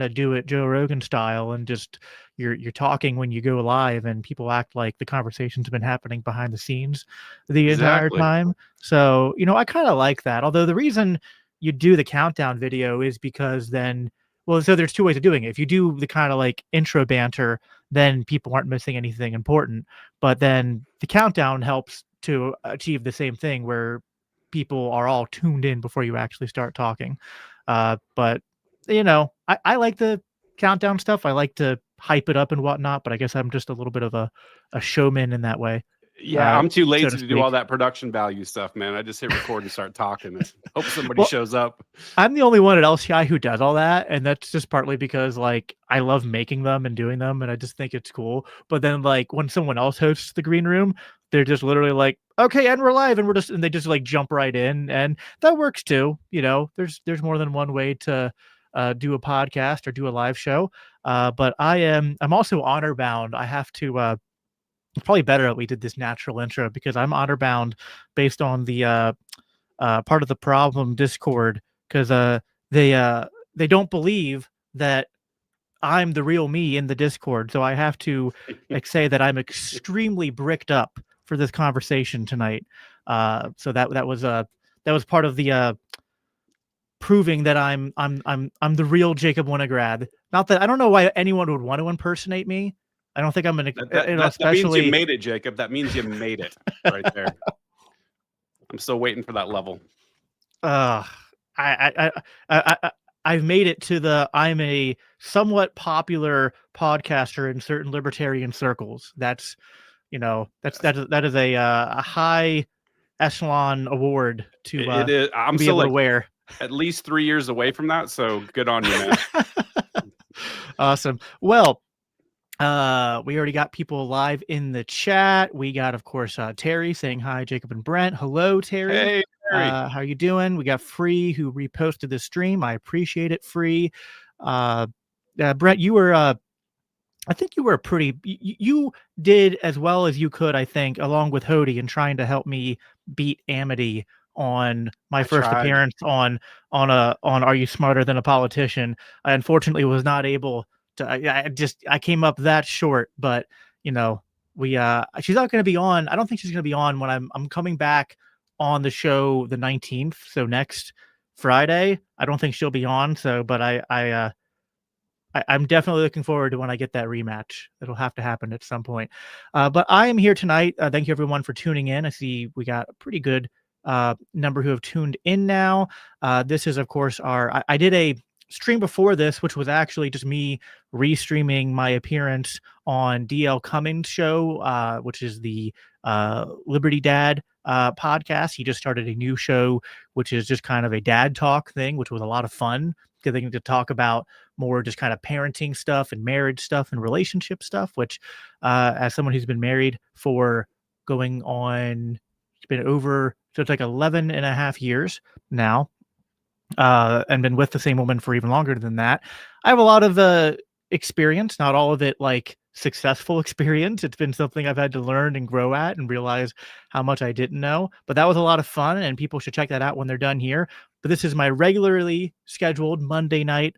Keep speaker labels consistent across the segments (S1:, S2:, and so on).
S1: to do it Joe Rogan style and just you're talking when you go live and people act like the conversation's been happening behind the scenes the entire
S2: Exactly.
S1: time. So, I kind of like that. Although the reason you do the countdown video is because then, well, so there's two ways of doing it. If you do the kind of like intro banter, then people aren't missing anything important. But then the countdown helps to achieve the same thing where people are all tuned in before you actually start talking. But I like the countdown stuff. I like to hype it up and whatnot, but I guess I'm just a little bit of a showman in that way.
S2: Yeah, I'm too
S1: So
S2: lazy
S1: to
S2: to do all
S1: speak.
S2: that production value stuff, man. I just hit record and start talking and hope somebody
S1: Well,
S2: shows up.
S1: I'm the only one at LCI who does all that, and that's just partly because like I love making them and doing them, and I just think it's cool. But then like when someone else hosts the green room, they're just literally like, okay, and we're live, and they just like jump right in, and that works too. There's more than one way to do a podcast or do a live show. But I'm also honor bound. I have to. It's probably better that we did this natural intro because I'm honor bound based on the part of the problem Discord because they don't believe that I'm the real me in the Discord, so I have to like say that I'm extremely bricked up for this conversation tonight. So that was part of the proving that I'm the real Jacob Winograd. Not that I don't know why anyone would want to impersonate me. I don't think I'm gonna,
S2: That means
S1: especially.
S2: you made it, Jacob. That means you made it right there. I'm still waiting for that level.
S1: I, I, I, I, I've made it to I'm a somewhat popular podcaster in certain libertarian circles. That is a high echelon award to
S2: It is. I'm
S1: be
S2: still
S1: able to
S2: like
S1: wear.
S2: at least 3 years away from that. So good on you, man.
S1: Awesome. Well, we already got people live in the chat. We got, of course, Terry saying hi, Jacob and Brent. Hello, Terry.
S2: Hey, Terry.
S1: How are you doing? We got Free who reposted the stream. I appreciate it, Free. Brent, you were, I think you were you did as well as you could, I think, along with Hody in trying to help me beat Amity on my first appearance on Are You Smarter Than a Politician? I unfortunately was not able to. I came up that short, but we she's not going to be on. I don't think she's going to be on when I'm coming back on the show the 19th, so next Friday. I don't think she'll be on. So, but I'm definitely looking forward to when I get that rematch. It'll have to happen at some point. But I am here tonight. Thank you everyone for tuning in. I see we got a pretty good number who have tuned in now. This is, of course, I did a stream before this, which was actually just me restreaming my appearance on DL Cummings' show, which is the Liberty Dad podcast. He just started a new show, which is just kind of a dad talk thing, which was a lot of fun because they get to talk about more just kind of parenting stuff and marriage stuff and relationship stuff, which as someone who's been married for going on, it's been over, so it's like 11 and a half years now, and been with the same woman for even longer than that. I have a lot of experience, not all of it like successful experience. It's been something I've had to learn and grow at and realize how much I didn't know, but that was a lot of fun and people should check that out when they're done here. But this is my regularly scheduled Monday night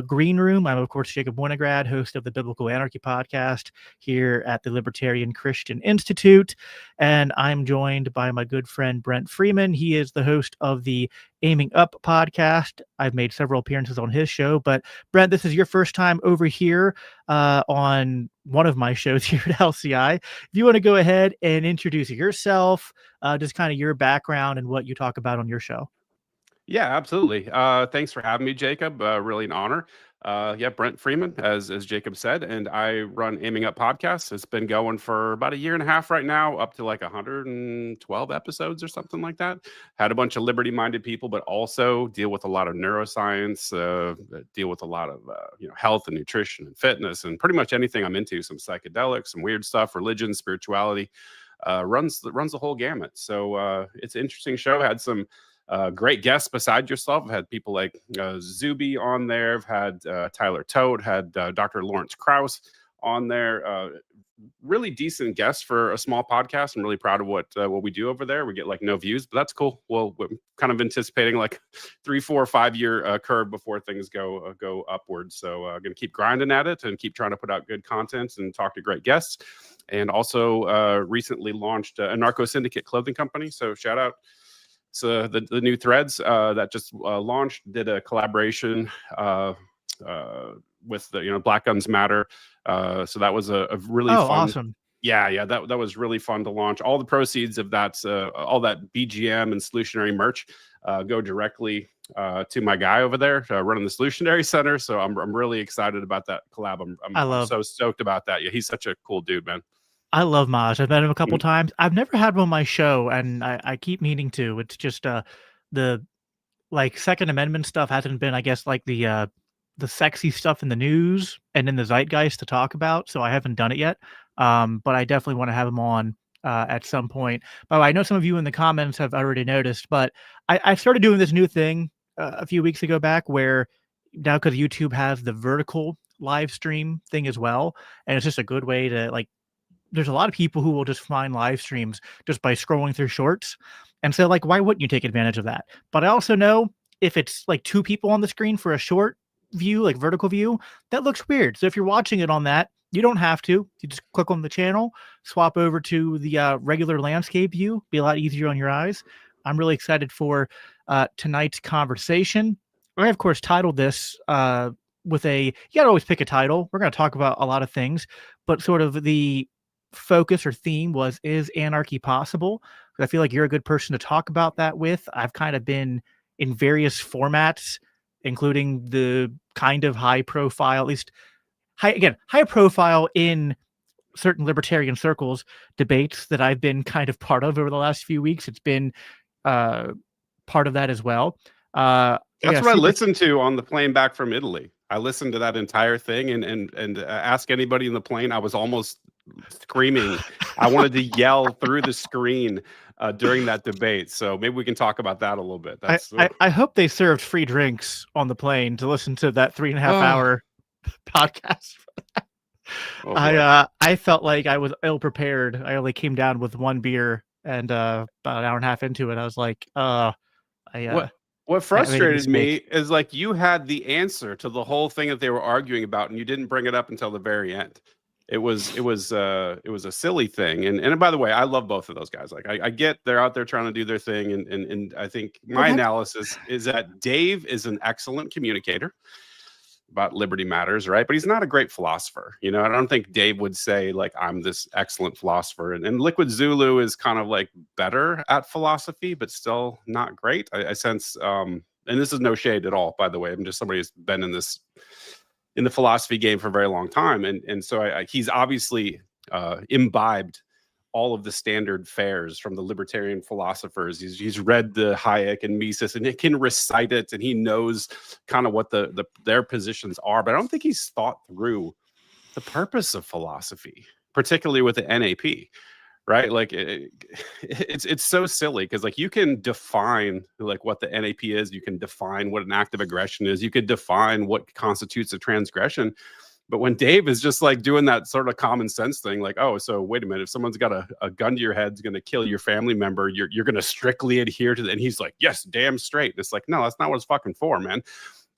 S1: Green Room. I'm, of course, Jacob Winograd, host of the Biblical Anarchy podcast here at the Libertarian Christian Institute. And I'm joined by my good friend, Brent Freeman. He is the host of the Aiming Up podcast. I've made several appearances on his show. But, Brent, this is your first time over here on one of my shows here at LCI. If you want to go ahead and introduce yourself, just kind of your background and what you talk about on your show.
S2: Yeah, absolutely. Thanks for having me, Jacob. Really an honor. Yeah, Brent Freeman, as Jacob said, and I run Aiming Up Podcasts. It's been going for about a year and a half right now, up to like 112 episodes or something like that. Had a bunch of liberty-minded people, but also deal with a lot of neuroscience, deal with a lot of health and nutrition and fitness and pretty much anything I'm into. Some psychedelics, some weird stuff, religion, spirituality. Runs the whole gamut. So it's an interesting show. Had some great guests beside yourself. I've had people like Zuby on there. I've had Tyler Toad, had Dr. Lawrence Krauss on there. really decent guests for a small podcast. I'm really proud of what we do over there. We get like no views, but that's cool. Well, we're kind of anticipating like 3, 4, 5 year curve before things go upwards. So going to keep grinding at it and keep trying to put out good content and talk to great guests. And also recently launched a Narco Syndicate clothing company. So shout out. So the new threads that just launched, did a collaboration with the Black Guns Matter. So that was a really fun.
S1: Awesome.
S2: Yeah, that was really fun to launch. All the proceeds of that, all that BGM and Solutionary merch, go directly to my guy over there running the Solutionary Center. So I'm really excited about that collab. I'm so stoked about that. Yeah, he's such a cool dude, man.
S1: I love Maj. I've met him a couple times. I've never had him on my show, and I keep meaning to. It's just the like Second Amendment stuff hasn't been, I guess, like the sexy stuff in the news and in the zeitgeist to talk about. So I haven't done it yet. But I definitely want to have him on at some point. But I know some of you in the comments have already noticed, but I started doing this new thing a few weeks ago back where now, because YouTube has the vertical live stream thing as well, and it's just a good way to like, there's a lot of people who will just find live streams just by scrolling through shorts. And so like, why wouldn't you take advantage of that? But I also know if it's like 2 people on the screen for a short view, like vertical view, that looks weird. So if you're watching it on that, you don't have to. You just click on the channel, swap over to the regular landscape view, be a lot easier on your eyes. I'm really excited for tonight's conversation. I, of course, titled this with you gotta always pick a title. We're going to talk about a lot of things, but sort of the focus or theme was, is anarchy possible? I feel like you're a good person to talk about that with. I've kind of been in various formats, including the kind of high profile, at least high profile in certain libertarian circles, debates that I've been kind of part of over the last few weeks. It's been part of that as well.
S2: That's what I listened to on the plane back from Italy. I listened to that entire thing and ask anybody in the plane. I was almost screaming. I wanted to yell through the screen during that debate. So maybe we can talk about that a little bit.
S1: I hope they served free drinks on the plane to listen to that 3.5 hour podcast. I felt like I was ill prepared. I only came down with 1 beer, and about an hour and a half into it, I was like,
S2: What frustrated me is like you had the answer to the whole thing that they were arguing about, and you didn't bring it up until the very end. It was a silly thing. And by the way, I love both of those guys. Like I get they're out there trying to do their thing, and I think my analysis is that Dave is an excellent communicator about liberty matters, right? But he's not a great philosopher. I don't think Dave would say like I'm this excellent philosopher. And Liquid Zulu is kind of like better at philosophy, but still not great. I sense, and this is no shade at all, by the way. I'm just somebody who's been in the philosophy game for a very long time, and so he's obviously imbibed all of the standard fares from the libertarian philosophers. He's read the Hayek and Mises, and he can recite it, and he knows kind of what their positions are. But I don't think he's thought through the purpose of philosophy, particularly with the NAP, right? Like it's so silly because like you can define like what the NAP is, you can define what an act of aggression is, you could define what constitutes a transgression. But when Dave is just like doing that sort of common sense thing, like, oh, so wait a minute, if someone's got a gun to your head, is going to kill your family member, you're going to strictly adhere to that. And he's like, yes, damn straight. And it's like, no, that's not what it's fucking for, man.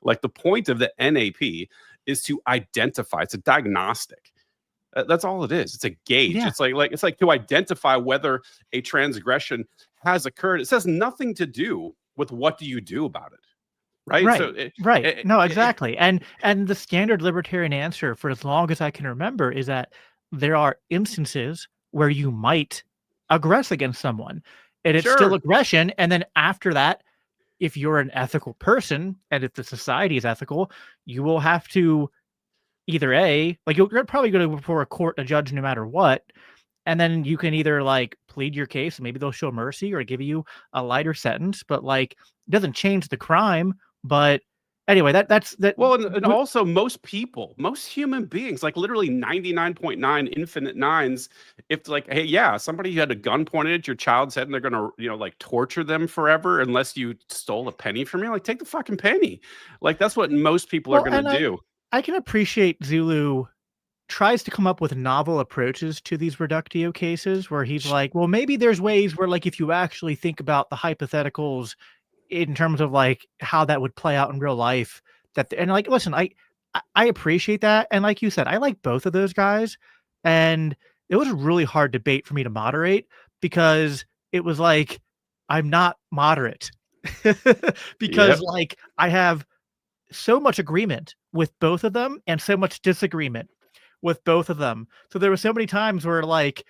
S2: Like the point of the NAP is to identify. It's a diagnostic. That's all it is. It's a gauge. Yeah. It's like to identify whether a transgression has occurred. It says nothing to do with what do you do about it. Right.
S1: No, exactly. And the standard libertarian answer for as long as I can remember is that there are instances where you might aggress against someone, and it's still aggression. And then after that, if you're an ethical person and if the society is ethical, you will have to either you're probably going to go before a court, a judge, no matter what. And then you can either like plead your case and maybe they'll show mercy or give you a lighter sentence, but like it doesn't change the crime. But anyway, that's that.
S2: Well, and also most human beings, like literally 99.9 infinite nines, if like, hey, yeah, somebody had a gun pointed at your child's head and they're gonna, like torture them forever unless you stole a penny from me, like take the fucking penny. Like that's what most people are gonna do.
S1: I can appreciate Zulu tries to come up with novel approaches to these reductio cases where he's like, well, maybe there's ways where, like, if you actually think about the hypotheticals in terms of like how that would play out in real life, that and like, listen, I appreciate that, and like you said, I like both of those guys, and it was a really hard debate for me to moderate because it was like I'm not moderate because
S2: Yep.
S1: like I have so much agreement with both of them and so much disagreement with both of them. So there were so many times where like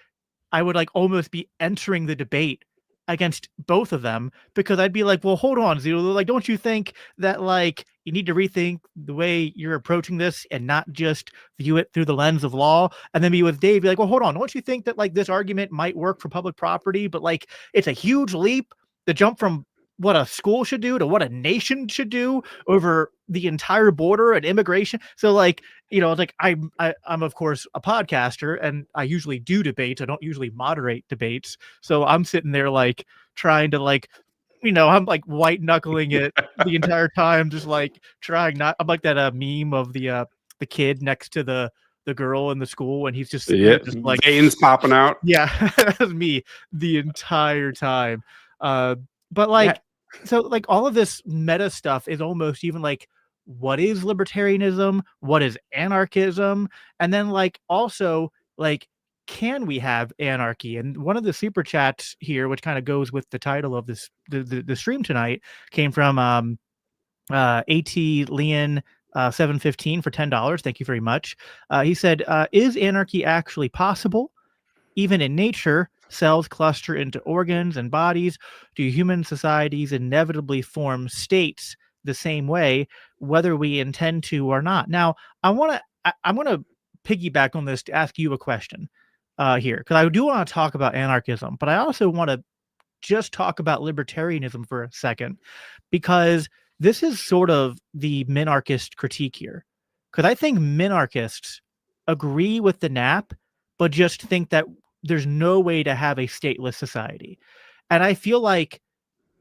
S1: I would like almost be entering the debate against both of them because I'd be like, well, hold on, Zulu. Like, don't you think that like you need to rethink the way you're approaching this and not just view it through the lens of law? And then be with Dave, be like, well, hold on, don't you think that like this argument might work for public property, but like it's a huge leap to jump from what a school should do to what a nation should do over the entire border and immigration. So like, you know, like I'm of course a podcaster and I usually do debates. I don't usually moderate debates. So I'm sitting there like trying to like, you know, I'm like white knuckling it the entire time, just like trying not. I'm like that meme of the kid next to the girl in the school, and he's just sitting there,
S2: Yep.
S1: just like,
S2: Veins popping out.
S1: yeah, that's me the entire time. Uh, but
S2: Yeah.
S1: like, so like all of this meta stuff is almost even like, what is libertarianism? What is anarchism? And then like also like, can we have anarchy? And one of the super chats here, which kind of goes with the title of this the stream tonight, came from AT Leon 715 for $10. Thank you very much. He said, is anarchy actually possible? Even in nature, cells cluster into organs and bodies. Do human societies inevitably form states the same way, whether we intend to or not? Now, I'm gonna piggyback on this to ask you a question here, because I do want to talk about anarchism, but I also want to just talk about libertarianism for a second, because this is sort of the minarchist critique here. Because I think minarchists agree with the NAP, but just think that there's no way to have a stateless society. And I feel like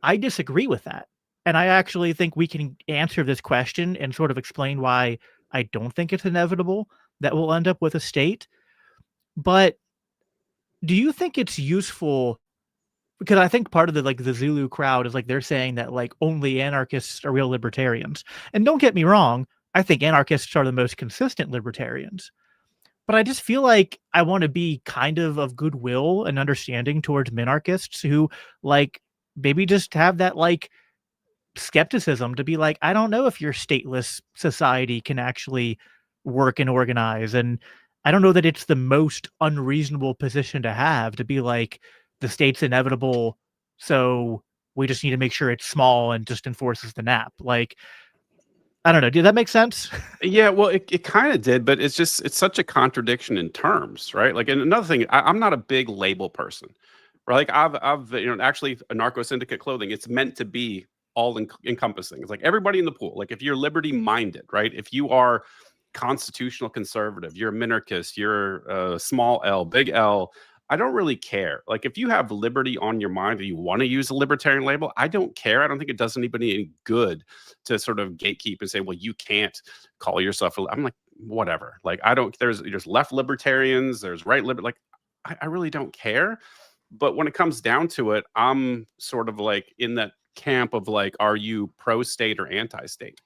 S1: I disagree with that. And I actually think we can answer this question and sort of explain why I don't think it's inevitable that we'll end up with a state. But do you think it's useful? Because I think part of the like the Zulu crowd is like they're saying that like only anarchists are real libertarians. And don't get me wrong, I think anarchists are the most consistent libertarians. But I just feel like I want to be kind of goodwill and understanding towards minarchists who like maybe just have that like skepticism to be like, I don't know if your stateless society can actually work and organize. And I don't know that it's the most unreasonable position to have, to be like, the state's inevitable. So we just need to make sure it's small and just enforces the NAP. Like, I don't know. Did that make sense?
S2: Yeah, well, it kind of did, but it's such a contradiction in terms, right? Like, and another thing, I'm not a big label person, right? Like, I've actually, a narco syndicate clothing, it's meant to be all encompassing. It's like everybody in the pool. Like, if you're liberty minded, right? If you are constitutional conservative, you're a minarchist, you're a small L, big L. I don't really care. Like, if you have liberty on your mind and you want to use a libertarian label, I don't care. I don't think it does anybody any good to sort of gatekeep and say, well, you can't call yourself. I'm like, whatever. Like, I don't. There's left libertarians. There's right Like, I really don't care. But when it comes down to it, I'm sort of like in that camp of like, are you pro state or anti state?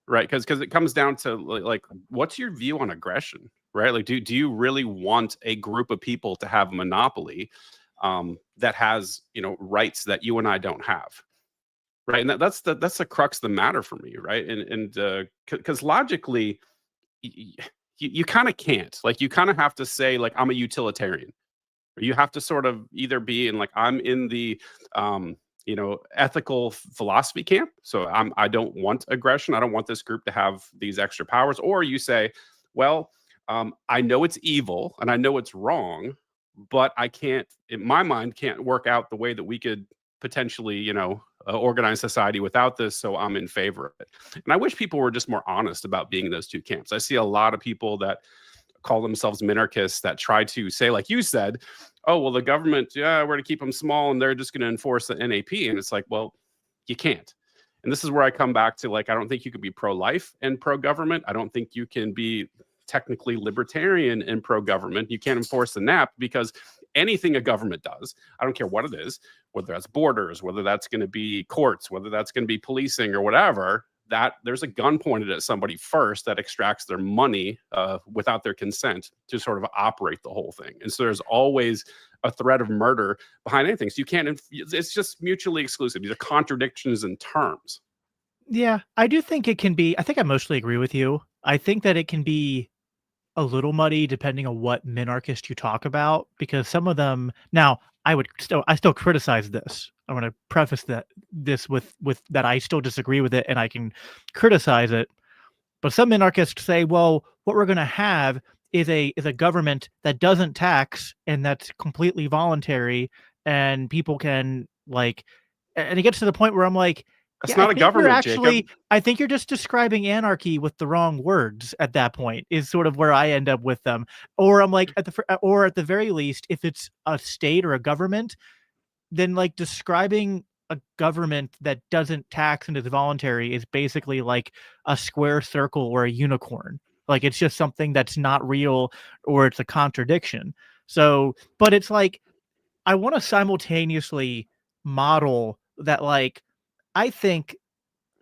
S2: Right, because it comes down to like, what's your view on aggression, right? Like, do you really want a group of people to have a monopoly that has rights that you and I don't have, right? And that's the crux of the matter for me, right? And because logically, you kind of can't. Like, you kind of have to say like, I'm a utilitarian. You have to sort of either be in like, I'm in the ethical philosophy camp. So I don't want aggression. I don't want this group to have these extra powers. Or you say, well, I know it's evil and I know it's wrong, but I can't, in my mind, can't work out the way that we could potentially, organize society without this. So I'm in favor of it. And I wish people were just more honest about being in those two camps. I see a lot of people that call themselves minarchists that try to say, like you said, oh, well, the government, yeah, we're going to keep them small and they're just going to enforce the NAP. And it's like, well, you can't. And this is where I come back to, like, I don't think you can be pro-life and pro-government. I don't think you can be technically libertarian and pro-government. You can't enforce the NAP because anything a government does, I don't care what it is, whether that's borders, whether that's going to be courts, whether that's going to be policing or whatever, that there's a gun pointed at somebody first that extracts their money without their consent to sort of operate the whole thing. And so there's always a threat of murder behind anything. So you can't, it's just mutually exclusive. These are contradictions in terms.
S1: Yeah, I do think it can be. I think I mostly agree with you. I think that it can be a little muddy depending on what minarchist you talk about, because some of them now I still criticize this. I want to preface this with that I still disagree with it and I can criticize it. But some minarchists say, well, what we're going to have is a government that doesn't tax and that's completely voluntary, and people can like, and it gets to the point where I'm like,
S2: That's
S1: yeah, I
S2: not a
S1: think you're
S2: government, Jacob.
S1: actually, I think you're just describing anarchy with the wrong words at that point, is sort of where I end up with them. Or I'm like, or at the very least, if it's a state or a government, then like describing a government that doesn't tax and is voluntary is basically like a square circle or a unicorn. Like it's just something that's not real, or it's a contradiction. So, but it's like, I want to simultaneously model that, like, I think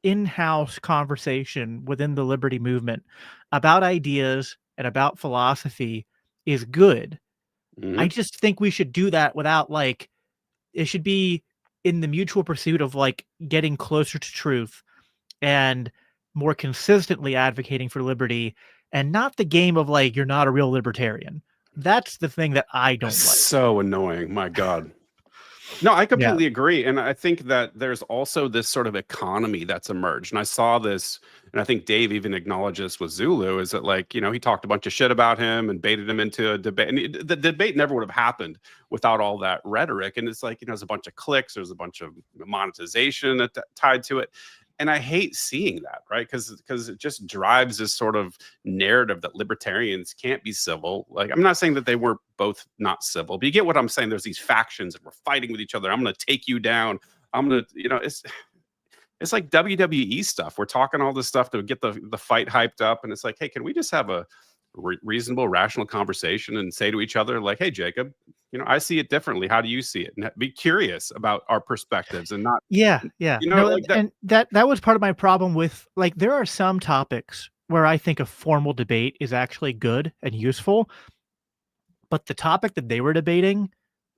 S1: in-house conversation within the liberty movement about ideas and about philosophy is good. I
S2: Mm-hmm.
S1: just think we should do that without like, it should be in the mutual pursuit of like getting closer to truth and more consistently advocating for liberty, and not the game of like, you're not a real libertarian. That's the thing that I don't like.
S2: So annoying. My God. No, I
S1: Yeah.
S2: completely agree. And I think that there's also this sort of economy that's emerged. And I saw this, and I think Dave even acknowledged this with Zulu, is that like, he talked a bunch of shit about him and baited him into a debate. And the debate never would have happened without all that rhetoric. And it's like, there's a bunch of clicks, there's a bunch of monetization tied to it. And I hate seeing that, right? Because it just drives this sort of narrative that libertarians can't be civil. Like, I'm not saying that they were both not civil, but you get what I'm saying. There's these factions and we're fighting with each other. I'm going to take you down. I'm going to, it's like WWE stuff. We're talking all this stuff to get the fight hyped up. And it's like, hey, can we just have a reasonable, rational conversation and say to each other, like, hey, Jacob, I see it differently. How do you see it? And be curious about our perspectives and not,
S1: Yeah, no,
S2: like that.
S1: and that was part of my problem with, like, there are some topics where I think a formal debate is actually good and useful, but the topic that they were debating,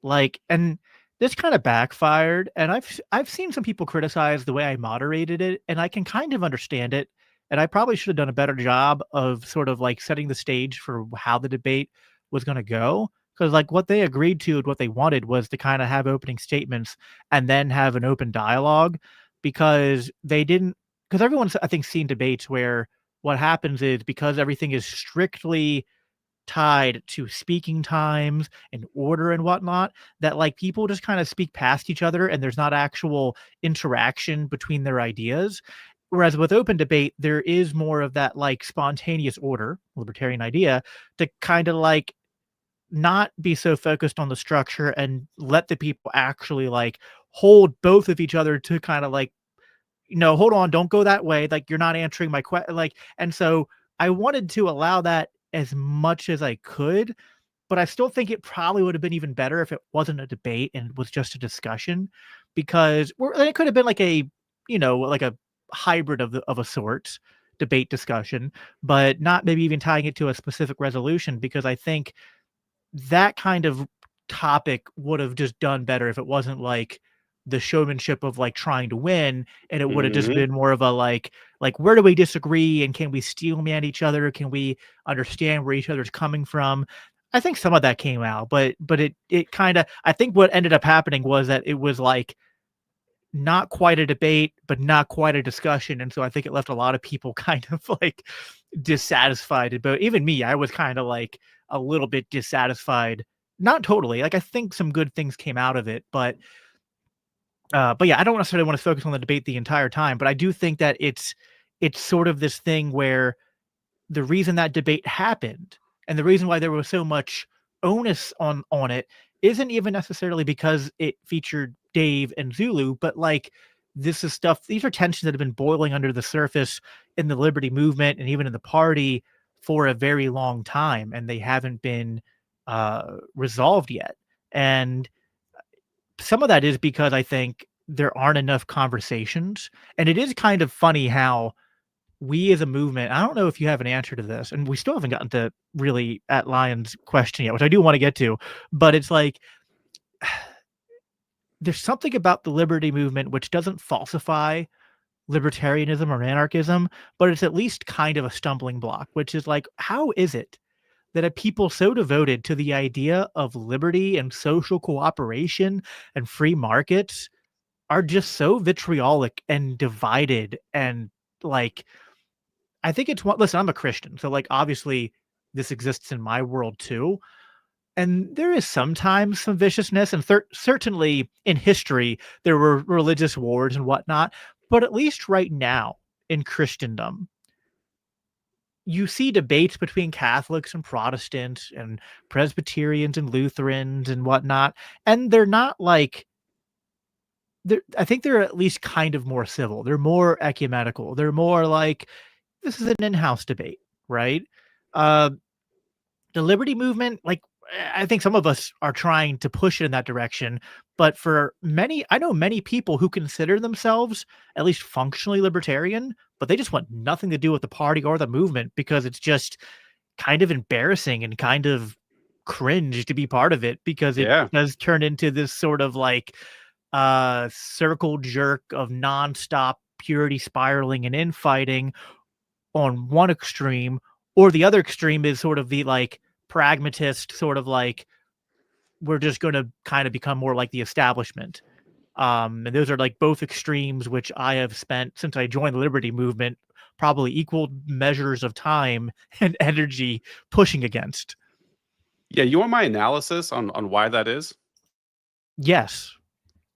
S1: like, and this kind of backfired, and I've seen some people criticize the way I moderated it, and I can kind of understand it, and I probably should have done a better job of sort of like setting the stage for how the debate was going to go. Because like what they agreed to and what they wanted was to kind of have opening statements and then have an open dialogue, because they didn't, because everyone's, I think, seen debates where what happens is, because everything is strictly tied to speaking times and order and whatnot, that like people just kind of speak past each other and there's not actual interaction between their ideas. Whereas with open debate, there is more of that like spontaneous order, libertarian idea, to kind of like not be so focused on the structure and let the people actually like hold both of each other to kind of like, hold on, don't go that way. Like, you're not answering my question. Like, and so I wanted to allow that as much as I could, but I still think it probably would have been even better if it wasn't a debate and it was just a discussion, because it could have been like a, like a hybrid of a sort, debate discussion, but not maybe even tying it to a specific resolution, because I think that kind of topic would have just done better if it wasn't like the showmanship of like trying to win, and it would have just
S2: Mhm.
S1: been more of a like where do we disagree and can we steel man each other? Can we understand where each other's coming from? I think some of that came out, but it kind of, I think what ended up happening was that it was like not quite a debate, but not quite a discussion. And so I think it left a lot of people kind of like dissatisfied. But even me, I was kind of like a little bit dissatisfied. Not totally. Like, I think some good things came out of it, but yeah, I don't necessarily want to focus on the debate the entire time. But I do think that it's sort of this thing where the reason that debate happened and the reason why there was so much onus on it isn't even necessarily because it featured Dave and Zulu, but like, this is stuff, these are tensions that have been boiling under the surface in the liberty movement and even in the party for a very long time, and they haven't been resolved yet. And some of that is because I think there aren't enough conversations. And it is kind of funny how we as a movement, I don't know if you have an answer to this, and we still haven't gotten to really at Lion's question yet, which I do want to get to, but it's like there's something about the liberty movement which doesn't falsify libertarianism or anarchism, but it's at least kind of a stumbling block, which is like, how is it that a people so devoted to the idea of liberty and social cooperation and free markets are just so vitriolic and divided and like I think it's one listen, I'm a Christian, so like obviously this exists in my world too. And there is sometimes some viciousness, and certainly in history there were religious wars and whatnot. But at least right now in Christendom, you see debates between Catholics and Protestants and Presbyterians and Lutherans and whatnot, and they're not like I think they're at least kind of more civil. They're more ecumenical. They're more like this is an in-house debate, right? Uh, the liberty movement, like I think some of us are trying to push it in that direction, but for many, I know many people who consider themselves at least functionally libertarian, but they just want nothing to do with the party or the movement because it's just kind of embarrassing and kind of cringe to be part of it because it
S2: Yeah.
S1: does turn into this sort of like circle jerk of nonstop purity spiraling and infighting on one extreme, or the other extreme is sort of the like pragmatist sort of like we're just going to kind of become more like the establishment. And those are like both extremes, which I have spent since I joined the liberty movement probably equal measures of time and energy pushing against.
S2: Yeah, you want my analysis on why that is?
S1: Yes.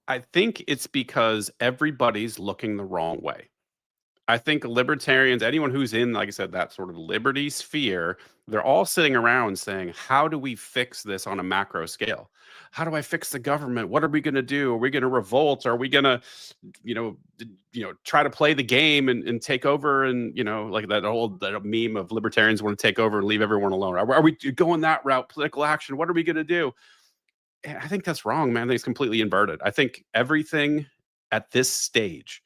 S2: I think it's because everybody's looking the wrong way. I think libertarians, anyone who's in, like I said, that sort of liberty sphere, they're all sitting around saying, how do we fix this on a macro scale? How do I fix the government? What are we going to do? Are we going to revolt? Are we going to, try to play the game and take over? And, like that meme of libertarians want to take over and leave everyone alone. Are we going that route? Political action? What are we going to do? And I think that's wrong, man. I think it's completely inverted. I think everything at this stage,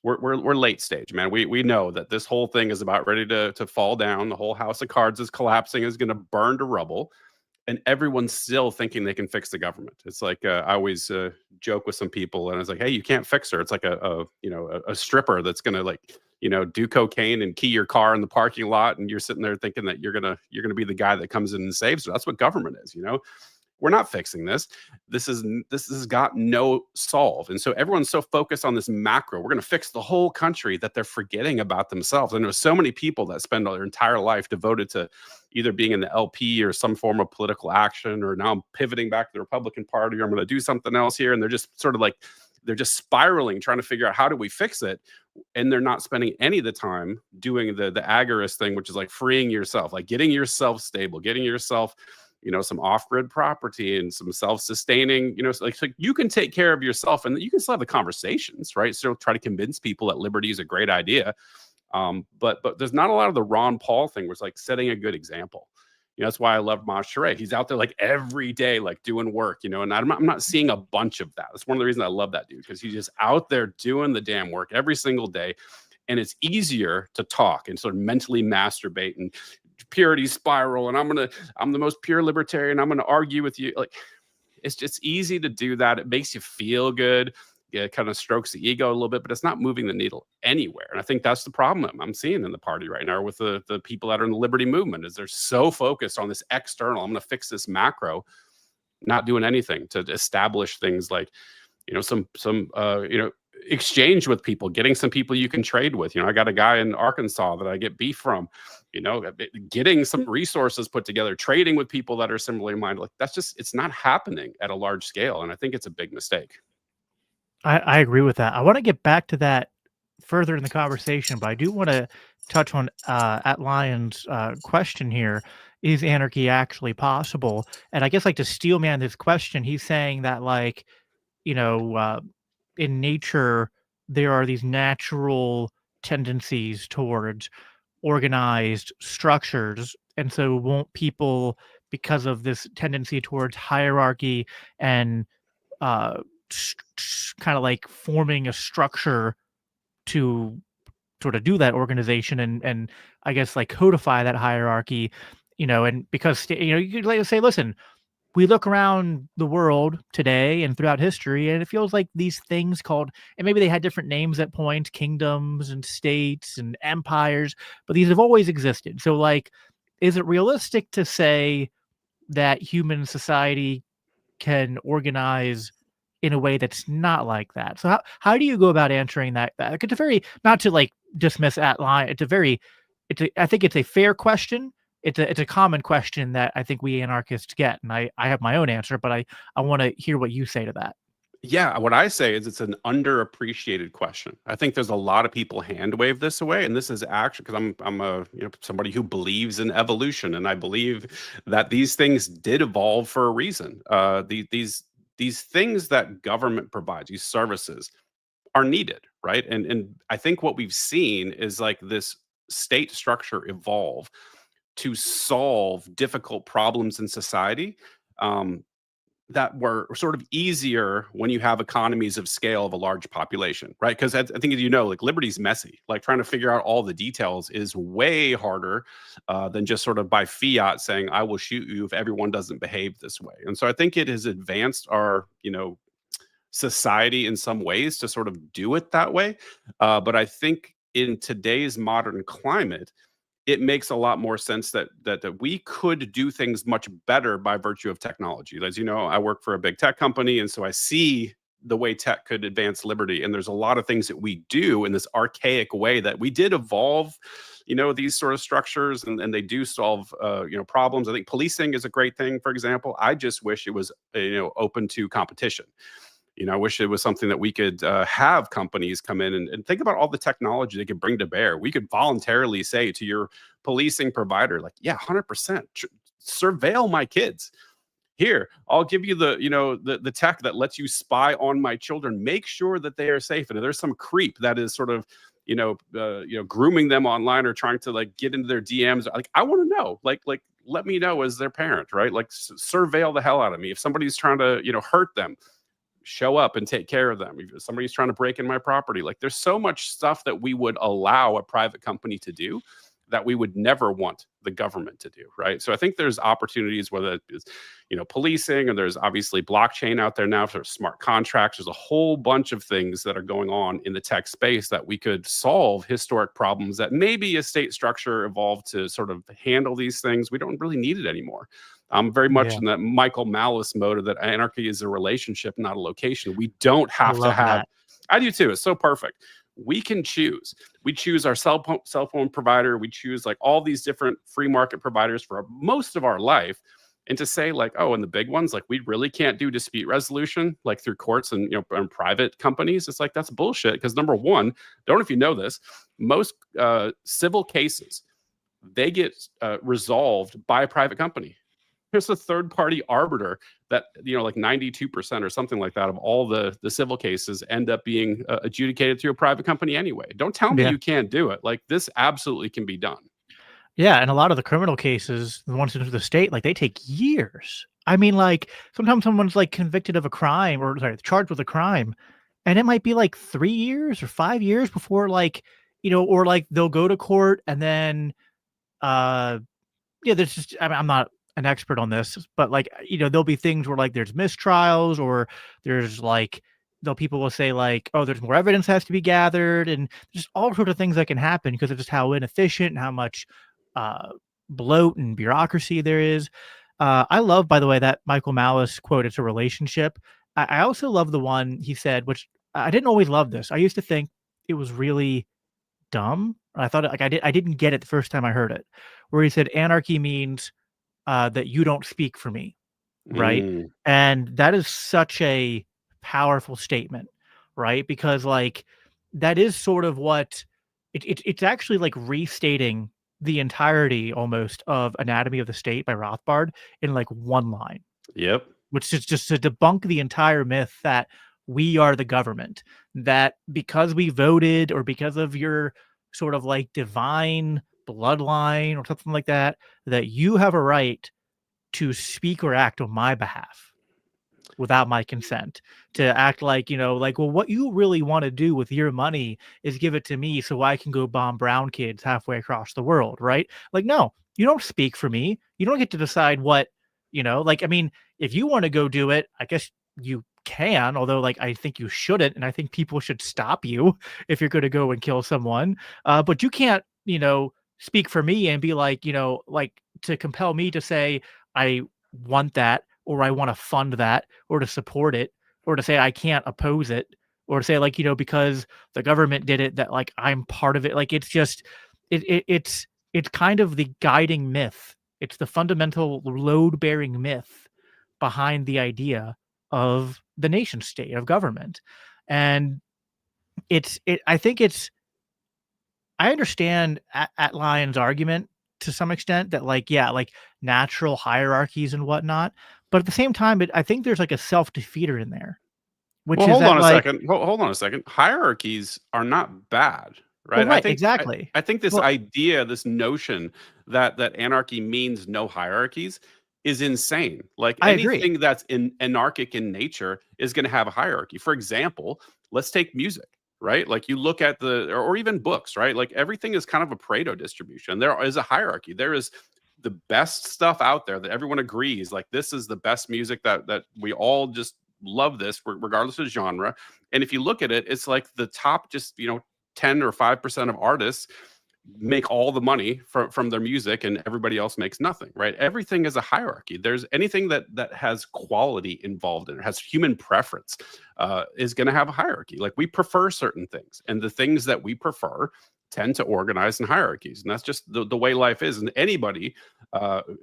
S2: we're late stage, man. We know that this whole thing is about ready to fall down. The whole house of cards is collapsing, is going to burn to rubble, and everyone's still thinking they can fix the government. It's like I always joke with some people, and I was like, "Hey, you can't fix her. It's like a stripper that's going to like do cocaine and key your car in the parking lot, and you're sitting there thinking that you're gonna be the guy that comes in and saves her. That's what government is, we're not fixing this. This has got no solve. And so everyone's so focused on this macro, we're going to fix the whole country, that they're forgetting about themselves. I know so many people that spend their entire life devoted to either being in the LP or some form of political action, or now I'm pivoting back to the Republican Party, or I'm going to do something else here. And they're just sort of like, they're just spiraling, trying to figure out how do we fix it. And they're not spending any of the time doing the agorist thing, which is like freeing yourself, like getting yourself stable, getting yourself some off-grid property and some self-sustaining, so you can take care of yourself and you can still have the conversations, right? So try to convince people that liberty is a great idea. But there's not a lot of the Ron Paul thing where it's like setting a good example. That's why I love Maj Toure. He's out there like every day, like doing work, and I'm not seeing a bunch of that. That's one of the reasons I love that dude, because he's just out there doing the damn work every single day. And it's easier to talk and sort of mentally masturbate and purity spiral, and I'm the most pure libertarian, I'm gonna argue with you. Like, it's just easy to do that. It makes you feel good. Yeah, it kind of strokes the ego a little bit, but it's not moving the needle anywhere. And I think that's the problem I'm seeing in the party right now with the people that are in the liberty movement, is they're so focused on this external, I'm gonna fix this macro, not doing anything to establish things like some exchange with people, getting some people you can trade with. I got a guy in Arkansas that I get beef from, getting some resources put together, trading with people that are similarly minded. Like, that's just, it's not happening at a large scale. And I think it's a big mistake.
S1: I agree with that. I want to get back to that further in the conversation, but I do want to touch on at Lion's question here. Is anarchy actually possible? And I guess like to steelman this question, he's saying that like, you know, uh, in nature, there are these natural tendencies towards organized structures. And so won't people, because of this tendency towards hierarchy and uh, kind of like forming a structure to sort of do that organization and I guess like codify that hierarchy, and because you could like say, listen, we look around the world today and throughout history, and it feels like these things called, and maybe they had different names at points, kingdoms and states and empires, but these have always existed. So, like, is it realistic to say that human society can organize in a way that's not like that? So how do you go about answering that? Like, it's a very, not to like dismiss that line. I think it's a fair question. It's a common question that I think we anarchists get, and I have my own answer, but I want to hear what you say to that.
S2: Yeah, what I say is it's an underappreciated question. I think there's a lot of people hand wave this away, and this is actually because I'm a somebody who believes in evolution, and I believe that these things did evolve for a reason. These things that government provides, these services, are needed, right? And I think what we've seen is like this state structure evolve to solve difficult problems in society. Um, that were sort of easier when you have economies of scale of a large population, right? Because I think, as you know, like liberty's messy. Like trying to figure out all the details is way harder than just sort of by fiat saying, I will shoot you if everyone doesn't behave this way. And so I think it has advanced our, society in some ways to sort of do it that way. But I think in today's modern climate, it makes a lot more sense that we could do things much better by virtue of technology. As you know, I work for a big tech company, and so I see the way tech could advance liberty. And there's a lot of things that we do in this archaic way that we did evolve, these sort of structures, and they do solve, problems. I think policing is a great thing, for example. I just wish it was, open to competition. I wish it was something that we could have companies come in and think about all the technology they could bring to bear. We could voluntarily say to your policing provider, like, yeah, 100%, surveil my kids. Here, I'll give you the tech that lets you spy on my children. Make sure that they are safe. And if there's some creep that is sort of grooming them online or trying to like get into their DMs, like I want to know, like let me know as their parent, right? Like surveil the hell out of me. If somebody's trying to hurt them, show up and take care of them. If somebody's trying to break in my property, like there's so much stuff that we would allow a private company to do that we would never want the government to do, right? So I think there's opportunities, whether it is, policing, and there's obviously blockchain out there now for smart contracts. There's a whole bunch of things that are going on in the tech space that we could solve historic problems that maybe a state structure evolved to sort of handle these things. We don't really need it anymore. I'm very much
S1: Yeah,
S2: in that Michael Malice mode that anarchy is a relationship, not a location. We don't
S1: I
S2: have to
S1: love
S2: have.
S1: that.
S2: I do too. It's so perfect. We can choose. We choose our cell phone provider. We choose like all these different free market providers for most of our life. And to say like, oh, and the big ones, like we really can't do dispute resolution like through courts and and private companies. It's like that's bullshit. Because number one, don't know if you know this, most civil cases they get resolved by a private company. There's a third party arbiter that like 92% or something like that of all the civil cases end up being adjudicated through a private company anyway. Don't tell me
S1: Yeah.
S2: you can't do it. Like this absolutely can be done.
S1: Yeah, and a lot of the criminal cases, the ones into the state, like, they take years. I mean, like, sometimes someone's, like, convicted of a crime or sorry, charged with a crime, and it might be, like, 3 years or 5 years before, like, or, like, they'll go to court and then, uh yeah, there's just I'm not an expert on this, but, like, there'll be things where, like, there's mistrials or there's, like people will say, like, "Oh, there's more evidence has to be gathered," and just all sorts of things that can happen because of just how inefficient and how much, uh, bloat and bureaucracy there is. I love, by the way, that Michael Malice quote, "It's a relationship." I also love the one he said, which I didn't always love this. I used to think it was really dumb. I thought like I didn't get it the first time I heard it, where he said anarchy means that you don't speak for me, right?
S2: Mm,
S1: And that is such a powerful statement, right? Because like that is sort of what it's actually like restating the entirety almost of Anatomy of the State by Rothbard in like one line,
S2: yep.
S1: which is just to debunk the entire myth that we are the government, that because we voted or because of your sort of like divine bloodline or something like that, that you have a right to speak or act on my behalf without my consent, to act like, like, well, what you really want to do with your money is give it to me so I can go bomb brown kids halfway across the world, right? Like, no, you don't speak for me. You don't get to decide what, like, I mean, if you want to go do it, I guess you can, although, like, I think you shouldn't, and I think people should stop you if you're going to go and kill someone. But you can't, speak for me and be like, like, to compel me to say I want that, or I want to fund that, or to support it, or to say I can't oppose it, or to say, like, because the government did it, that, like, I'm part of it. Like, it's just it's kind of the guiding myth. It's the fundamental load bearing myth behind the idea of the nation state, of government. And I think I understand at Lyon's argument to some extent, that, like, yeah, like, natural hierarchies and whatnot, but at the same time, I think there's, like, a self defeater in there, which
S2: Well,
S1: is
S2: hold
S1: that,
S2: on a
S1: like,
S2: second. Hold on a second. Hierarchies are not bad,
S1: well,
S2: right? I
S1: right,
S2: think I,
S1: exactly.
S2: I think this
S1: Well,
S2: idea, this notion that anarchy means no hierarchies is insane. Like
S1: I agree.
S2: anything that's anarchic in nature is going to have a hierarchy. For example, let's take music, right? Like you look at or even books, right? Like everything is kind of a Pareto distribution. There is a hierarchy. There is the best stuff out there that everyone agrees, like this is the best music that we all just love this regardless of genre. And if you look at it, it's like the top just 10 or 5% of artists make all the money from their music and everybody else makes nothing, right? Everything is a hierarchy. There's anything that has quality involved in it, has human preference, is going to have a hierarchy. Like we prefer certain things, and the things that we prefer tend to organize in hierarchies, and that's just the way life is. And anybody,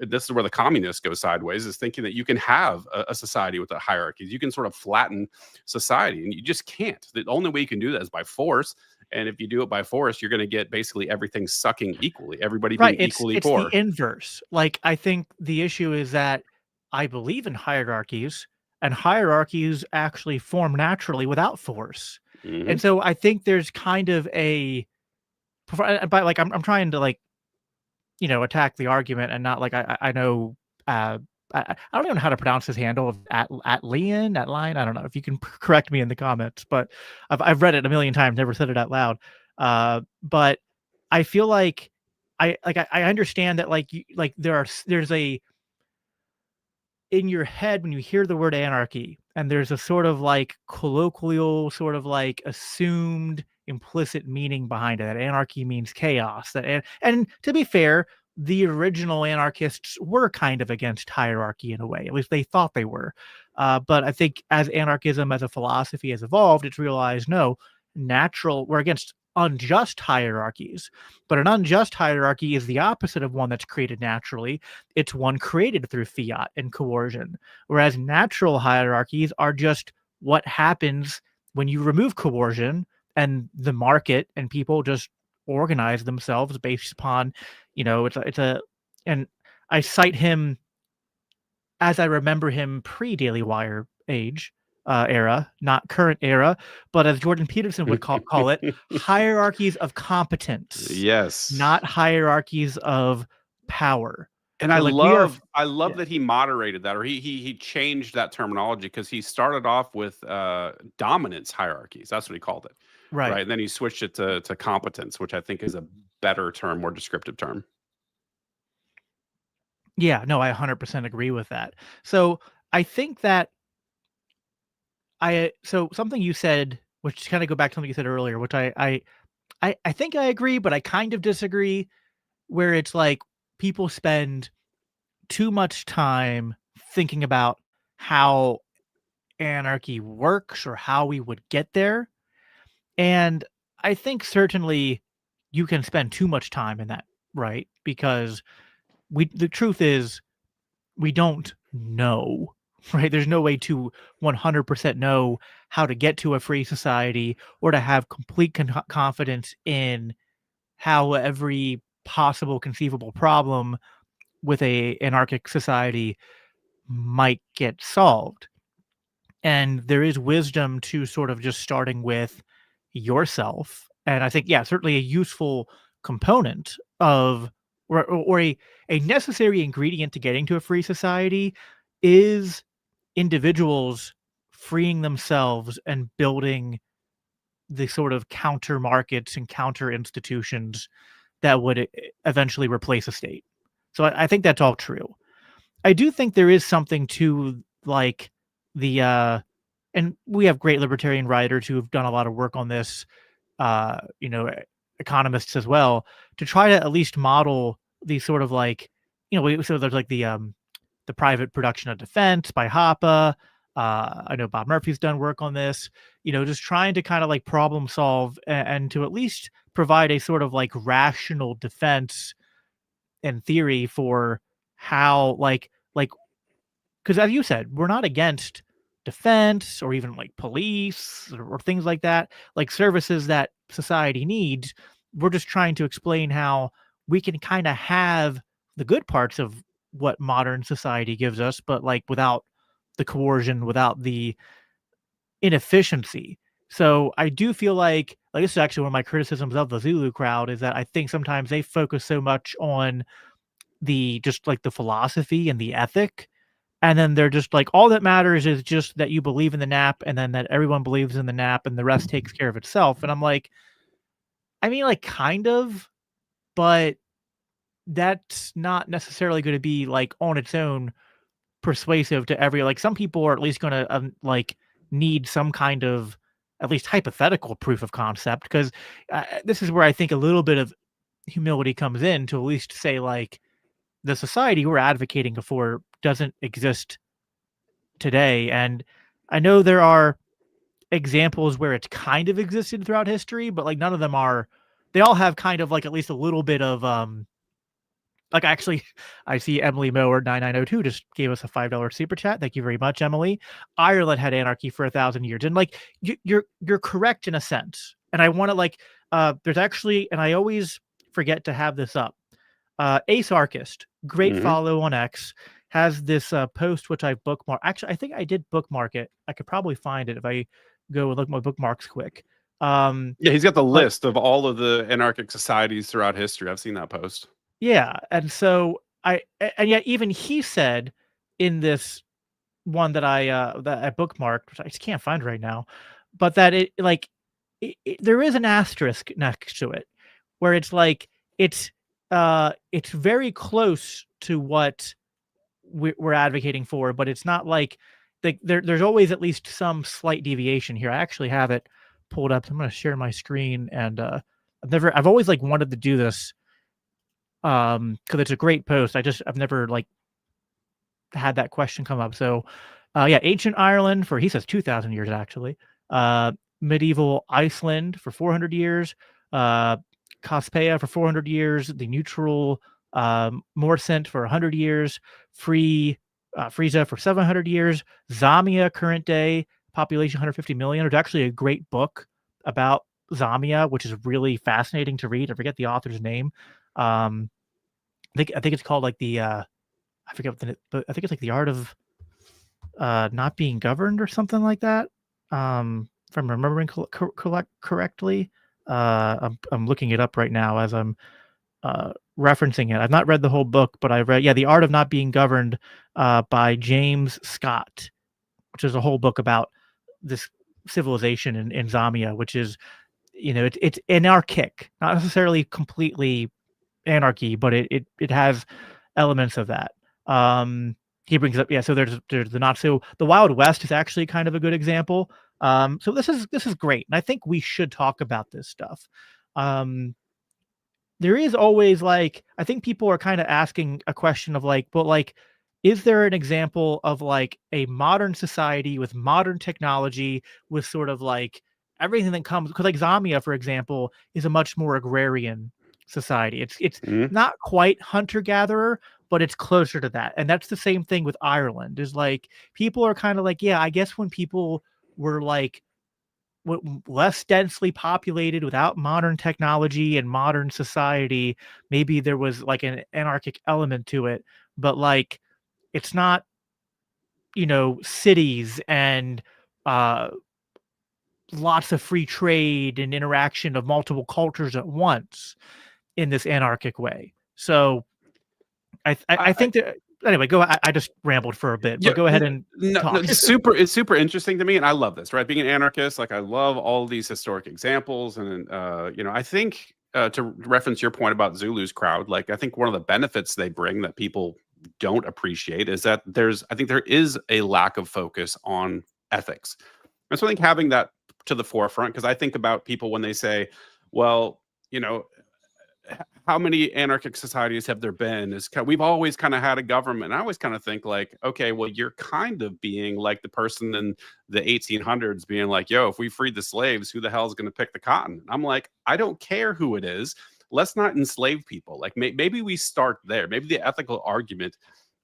S2: this is where the communists go sideways, is thinking that you can have a society with a hierarchy. You can sort of flatten society, and you just can't. The only way you can do that is by force. And if you do it by force, you're going to get basically everything sucking equally, everybody
S1: right,
S2: being equally
S1: it's the
S2: poor.
S1: inverse. Like, I think the issue is that I believe in hierarchies, and hierarchies actually form naturally without force.
S2: Hmm.
S1: And so I think there's kind of but, like, I'm trying to, like, attack the argument, and not like, I know, I don't even know how to pronounce his handle, at Leon, at Lion. I don't know if you can correct me in the comments, but I've read it a million times, never said it out loud. But I feel like I understand that, like, like, there's a, in your head, when you hear the word anarchy, and there's a sort of, like, colloquial, sort of, like, assumed implicit meaning behind it, that anarchy means chaos, and to be fair, the original anarchists were kind of against hierarchy in a way, at least they thought they were. But I think as anarchism as a philosophy has evolved, it's realized, no, we're against unjust hierarchies, but an unjust hierarchy is the opposite of one that's created naturally. It's one created through fiat and coercion, whereas natural hierarchies are just what happens when you remove coercion, and the market and people just organize themselves based upon, and I cite him as I remember him pre-Daily Wire age, era, not current era, but as Jordan Peterson would call it, hierarchies of competence,
S2: Yes.
S1: not hierarchies of power.
S2: And
S1: So, like, we are
S2: I love
S1: yeah,
S2: that he moderated that, or he changed that terminology, because he started off with dominance hierarchies. That's what he called it, right?
S1: right.
S2: And then he switched it to competence, which I think is a better term, more descriptive term.
S1: Yeah, no, I 100% agree with that. So, I think that so something you said, which kind of go back to something you said earlier, which I think I agree, but I kind of disagree, where it's like people spend too much time thinking about how anarchy works, or how we would get there. And I think certainly you can spend too much time in that, right? Because the truth is, we don't know, right? There's no way to 100% know how to get to a free society, or to have complete confidence in how every possible conceivable problem with a anarchic society might get solved. And there is wisdom to sort of just starting with yourself. And I think, yeah, certainly a useful component of or a necessary ingredient to getting to a free society is individuals freeing themselves and building the sort of counter markets and counter institutions that would eventually replace a state. So I think that's all true. I do think there is something to like the and we have great libertarian writers who have done a lot of work on this, you know, economists as well, to try to at least model these sort of like, so there's like the private production of defense by Hoppe. I know Bob Murphy's done work on this, just trying to kind of like problem solve and to at least provide a sort of like rational defense and theory for how like because as you said, we're not against defense or even like police or things like that, like services that society needs. We're just trying to explain how we can kind of have the good parts of what modern society gives us, but like without the coercion, without the inefficiency. So I do feel like this is actually one of my criticisms of the Zulu crowd is that I think sometimes they focus so much on the just like the philosophy and the ethic, and then they're just like, all that matters is just that you believe in the nap and then that everyone believes in the nap and the rest takes care of itself. And I'm like, I mean, like kind of, but that's not necessarily going to be like on its own persuasive to every, like some people are at least going to like need some kind of at least hypothetical proof of concept, because this is where I think a little bit of humility comes in to at least say like the society we're advocating for doesn't exist today. And I know there are examples where it's kind of existed throughout history, but like none of them are, they all have kind of like at least a little bit of like actually I see Emily Mower 9902 just gave us a $5 super chat. Thank you very much, Emily. Ireland had anarchy for 1,000 years. And like you're correct in a sense. And I want to like there's actually, and I always forget to have this up. Ace Archist, great follow on X, has this post which I bookmarked. Actually, I think I did bookmark it. I could probably find it if I go and look at my bookmarks quick.
S2: Yeah, he's got the list of all of the anarchic societies throughout history. I've seen that post.
S1: Yeah, and so and yet even he said in this one that I bookmarked, which I just can't find right now, but that it like there is an asterisk next to it where it's like it's very close to what we're advocating for, but it's not like there's always at least some slight deviation here. I actually have it pulled up. I'm going to share my screen, and I've always like wanted to do this because it's a great post. I've never like had that question come up. So yeah, ancient Ireland for, he says 2,000 years actually. Medieval Iceland for 400 years. Caspeia for 400 years. The neutral Morsent for 100 years. Friesa for 700 years. Zamia current day, population 150 million. There's actually a great book about Zamia, which is really fascinating to read. I forget the author's name. I think it's called like the I forget what but I think it's like the art of not being governed or something like that. If I'm remembering correctly. I'm looking it up right now as I'm referencing it. I've not read the whole book, but I've read The Art of Not Being Governed by James Scott, which is a whole book about this civilization in Zamia, which is, it's anarchic, not necessarily completely anarchy, but it has elements of that. He brings up, so there's the not so, the Wild West is actually kind of a good example. So this is great, and I think we should talk about this stuff. There is always like, I think people are kind of asking a question of like, but like, is there an example of like a modern society with modern technology with sort of like everything that comes, because like Zamia, for example, is a much more agrarian society. It's not quite hunter gatherer, but it's closer to that. And that's the same thing with Ireland, is like people are kind of like, yeah, I guess when people were like less densely populated without modern technology and modern society, maybe there was like an anarchic element to it, but like it's not, cities and lots of free trade and interaction of multiple cultures at once. in this anarchic way. So I think that anyway, go. I just rambled for a bit, but go ahead and talk.
S2: It's super interesting to me, and I love this. Right, being an anarchist, like I love all these historic examples, and I think to reference your point about Zulu's crowd, like I think one of the benefits they bring that people don't appreciate is that I think there is a lack of focus on ethics, and so I think having that to the forefront, because I think about people when they say, well, how many anarchic societies have there been? We've always kind of had a government. And I always kind of think like, okay, well, you're kind of being like the person in the 1800s being like, yo, if we freed the slaves, who the hell is going to pick the cotton? I'm like, I don't care who it is. Let's not enslave people. Like maybe we start there. Maybe the ethical argument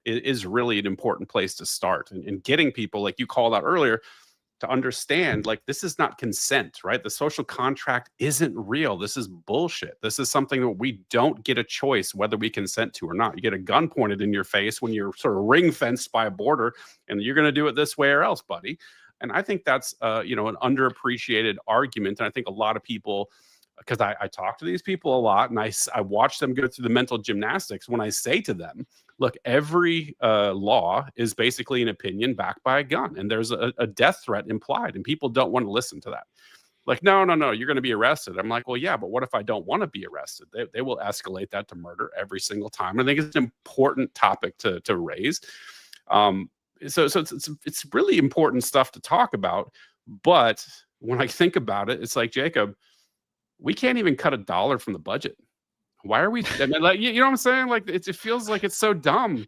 S2: is really an important place to start, and getting people, like you called out earlier, to understand like this is not consent, right? The social contract isn't real. This is bullshit. This is something that we don't get a choice whether we consent to or not. You get a gun pointed in your face when you're sort of ring fenced by a border, and you're going to do it this way or else, buddy. And I think that's an underappreciated argument. And I think a lot of people, because I talk to these people a lot, and I watch them go through the mental gymnastics when I say to them, look, every law is basically an opinion backed by a gun, and there's a death threat implied, and people don't want to listen to that. Like, no, you're going to be arrested. I'm like, well, yeah, but what if I don't want to be arrested? They will escalate that to murder every single time. I think it's an important topic to raise. So it's really important stuff to talk about. But when I think about it, it's like, Jacob, we can't even cut $1 from the budget. Why are we? I mean, like, you know what I'm saying? Like, it feels like it's so dumb.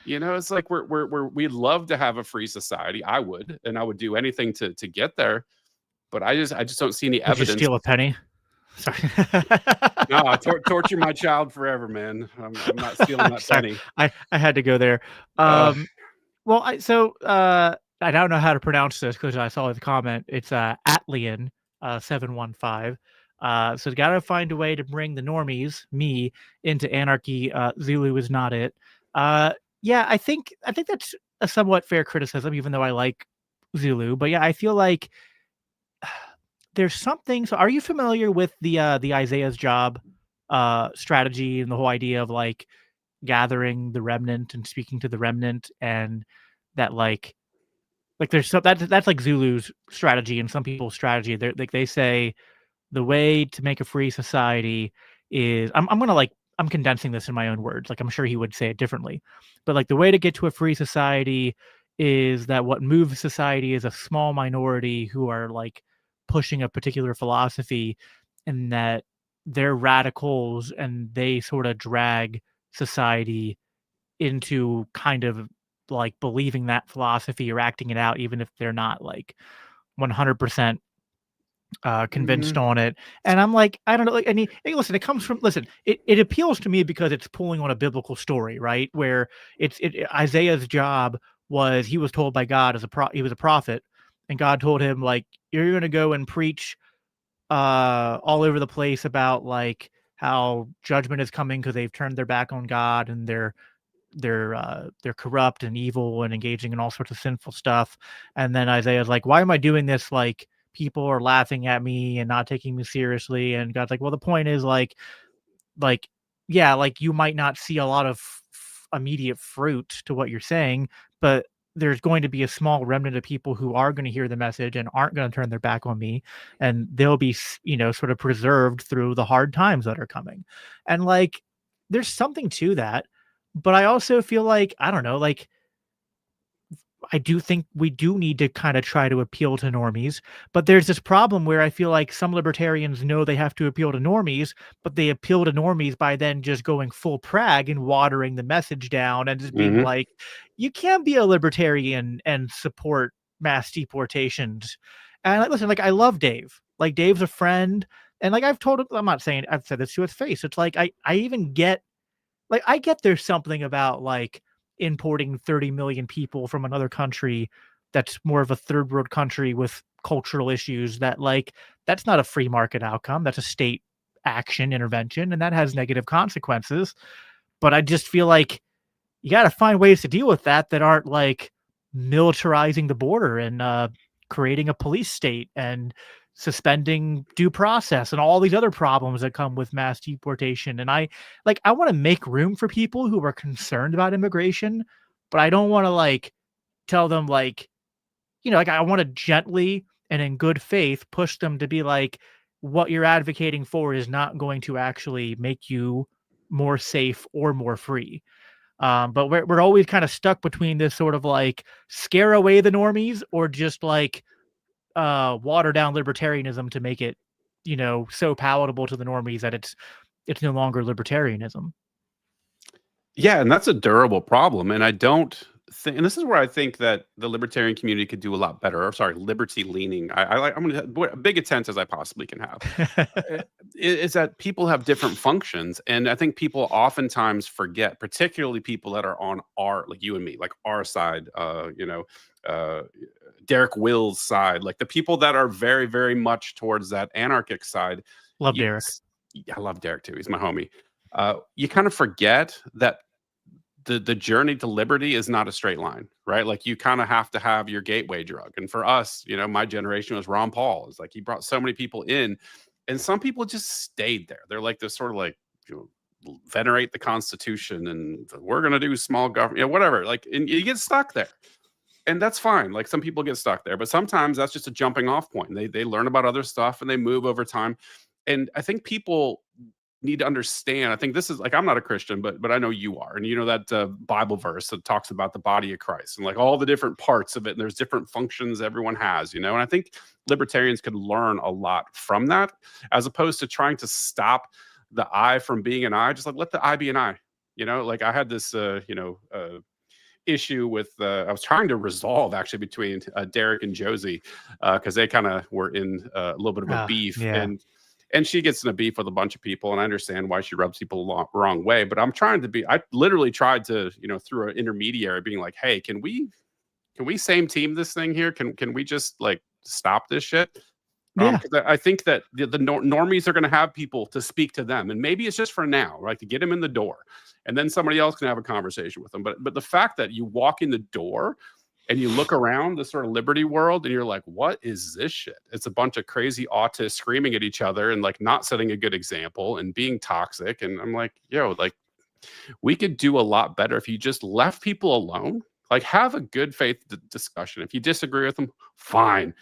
S2: It's like we'd love to have a free society. I would, and I would do anything to get there. But I just don't see any evidence.
S1: Would you steal a penny? Sorry.
S2: No, torture my child forever, man. I'm not stealing that penny.
S1: I had to go there. Well, I don't know how to pronounce this because I saw the comment. It's Atlian 715. So got to find a way to bring the normies, me, into anarchy. Zulu is not it. Yeah, I think that's a somewhat fair criticism, even though I like Zulu. But yeah, I feel like there's something. So, are you familiar with the Isaiah's job strategy and the whole idea of like gathering the remnant and speaking to the remnant, and that like there's that's like Zulu's strategy and some people's strategy. They say the way to make a free society is I'm condensing this in my own words. Like I'm sure he would say it differently, but like the way to get to a free society is that what moves society is a small minority who are like pushing a particular philosophy, and that they're radicals and they sort of drag society into kind of like believing that philosophy or acting it out, even if they're not like 100% convinced on it. And I'm like, I don't know. Like, listen, it comes from, it appeals to me because it's pulling on a biblical story, right? Where Isaiah's job was, he was told by God he was a prophet, and God told him like, you're going to go and preach all over the place about like how judgment is coming because they've turned their back on God, and they're corrupt and evil and engaging in all sorts of sinful stuff. And then Isaiah's like, why am I doing this? Like, people are laughing at me and not taking me seriously. And God's like, well, the point is like, yeah, like you might not see a lot of immediate fruit to what you're saying, but there's going to be a small remnant of people who are going to hear the message and aren't going to turn their back on me. And they'll be, sort of preserved through the hard times that are coming. And like, there's something to that. But I also feel like, I don't know, like, I do think we do need to kind of try to appeal to normies, but there's this problem where I feel like some libertarians know they have to appeal to normies, but they appeal to normies by then just going full prag and watering the message down and just being like, you can't be a libertarian and support mass deportations. And like, listen, like I love Dave. Like Dave's a friend, and like I've told him, I'm not saying I've said this to his face. It's like I even get, like I get there's something about like importing 30 million people from another country that's more of a third world country with cultural issues, that like that's not a free market outcome, that's a state action intervention, and that has negative consequences. But I just feel like you got to find ways to deal with that aren't like militarizing the border and creating a police state and suspending due process and all these other problems that come with mass deportation. And I want to make room for people who are concerned about immigration, but I don't want to like tell them like, like I want to gently and in good faith push them to be like, what you're advocating for is not going to actually make you more safe or more free. But we're always kind of stuck between this sort of like scare away the normies or just like water down libertarianism to make it, so palatable to the normies that it's no longer libertarianism.
S2: Yeah, and that's a durable problem. And I don't think, and this is where I think that the libertarian community could do a lot better. Or sorry, liberty leaning. I'm going to big attempt as I possibly can have. Is that people have different functions, and I think people oftentimes forget, particularly people that are on our, like you and me, like our side. Derek Will's side, like the people that are very, very much towards that anarchic side.
S1: Love Derek.
S2: I love Derek too. He's my homie. You kind of forget that the journey to liberty is not a straight line, right? Like you kind of have to have your gateway drug. And for us, my generation was Ron Paul. It's like he brought so many people in, and some people just stayed there. They're like this sort of like, venerate the Constitution and we're going to do small government, whatever. Like, and you get stuck there. And that's fine. Like some people get stuck there, but sometimes that's just a jumping off point. They learn about other stuff and they move over time. And I think people need to understand. I think this is like, I'm not a Christian, but I know you are. And that Bible verse that talks about the body of Christ and like all the different parts of it. And there's different functions everyone has, and I think libertarians could learn a lot from that, as opposed to trying to stop the I from being an I. Just like let the I be an I. Like I had this, issue with I was trying to resolve actually between Derek and Josie because they kind of were in a little bit of a beef.
S1: Yeah.
S2: And she gets in a beef with a bunch of people, and I understand why she rubs people the wrong way. But I literally tried to, through an intermediary, being like, hey, can we same team this thing here? Can we just like stop this shit?
S1: Yeah.
S2: I think that the normies are going to have people to speak to them, and maybe it's just for now, right, to get them in the door, and then somebody else can have a conversation with them. But the fact that you walk in the door and you look around the sort of liberty world and you're like, what is this shit? It's a bunch of crazy autists screaming at each other and like not setting a good example and being toxic. And I'm like, like we could do a lot better if you just left people alone. Like have a good faith discussion. If you disagree with them, fine.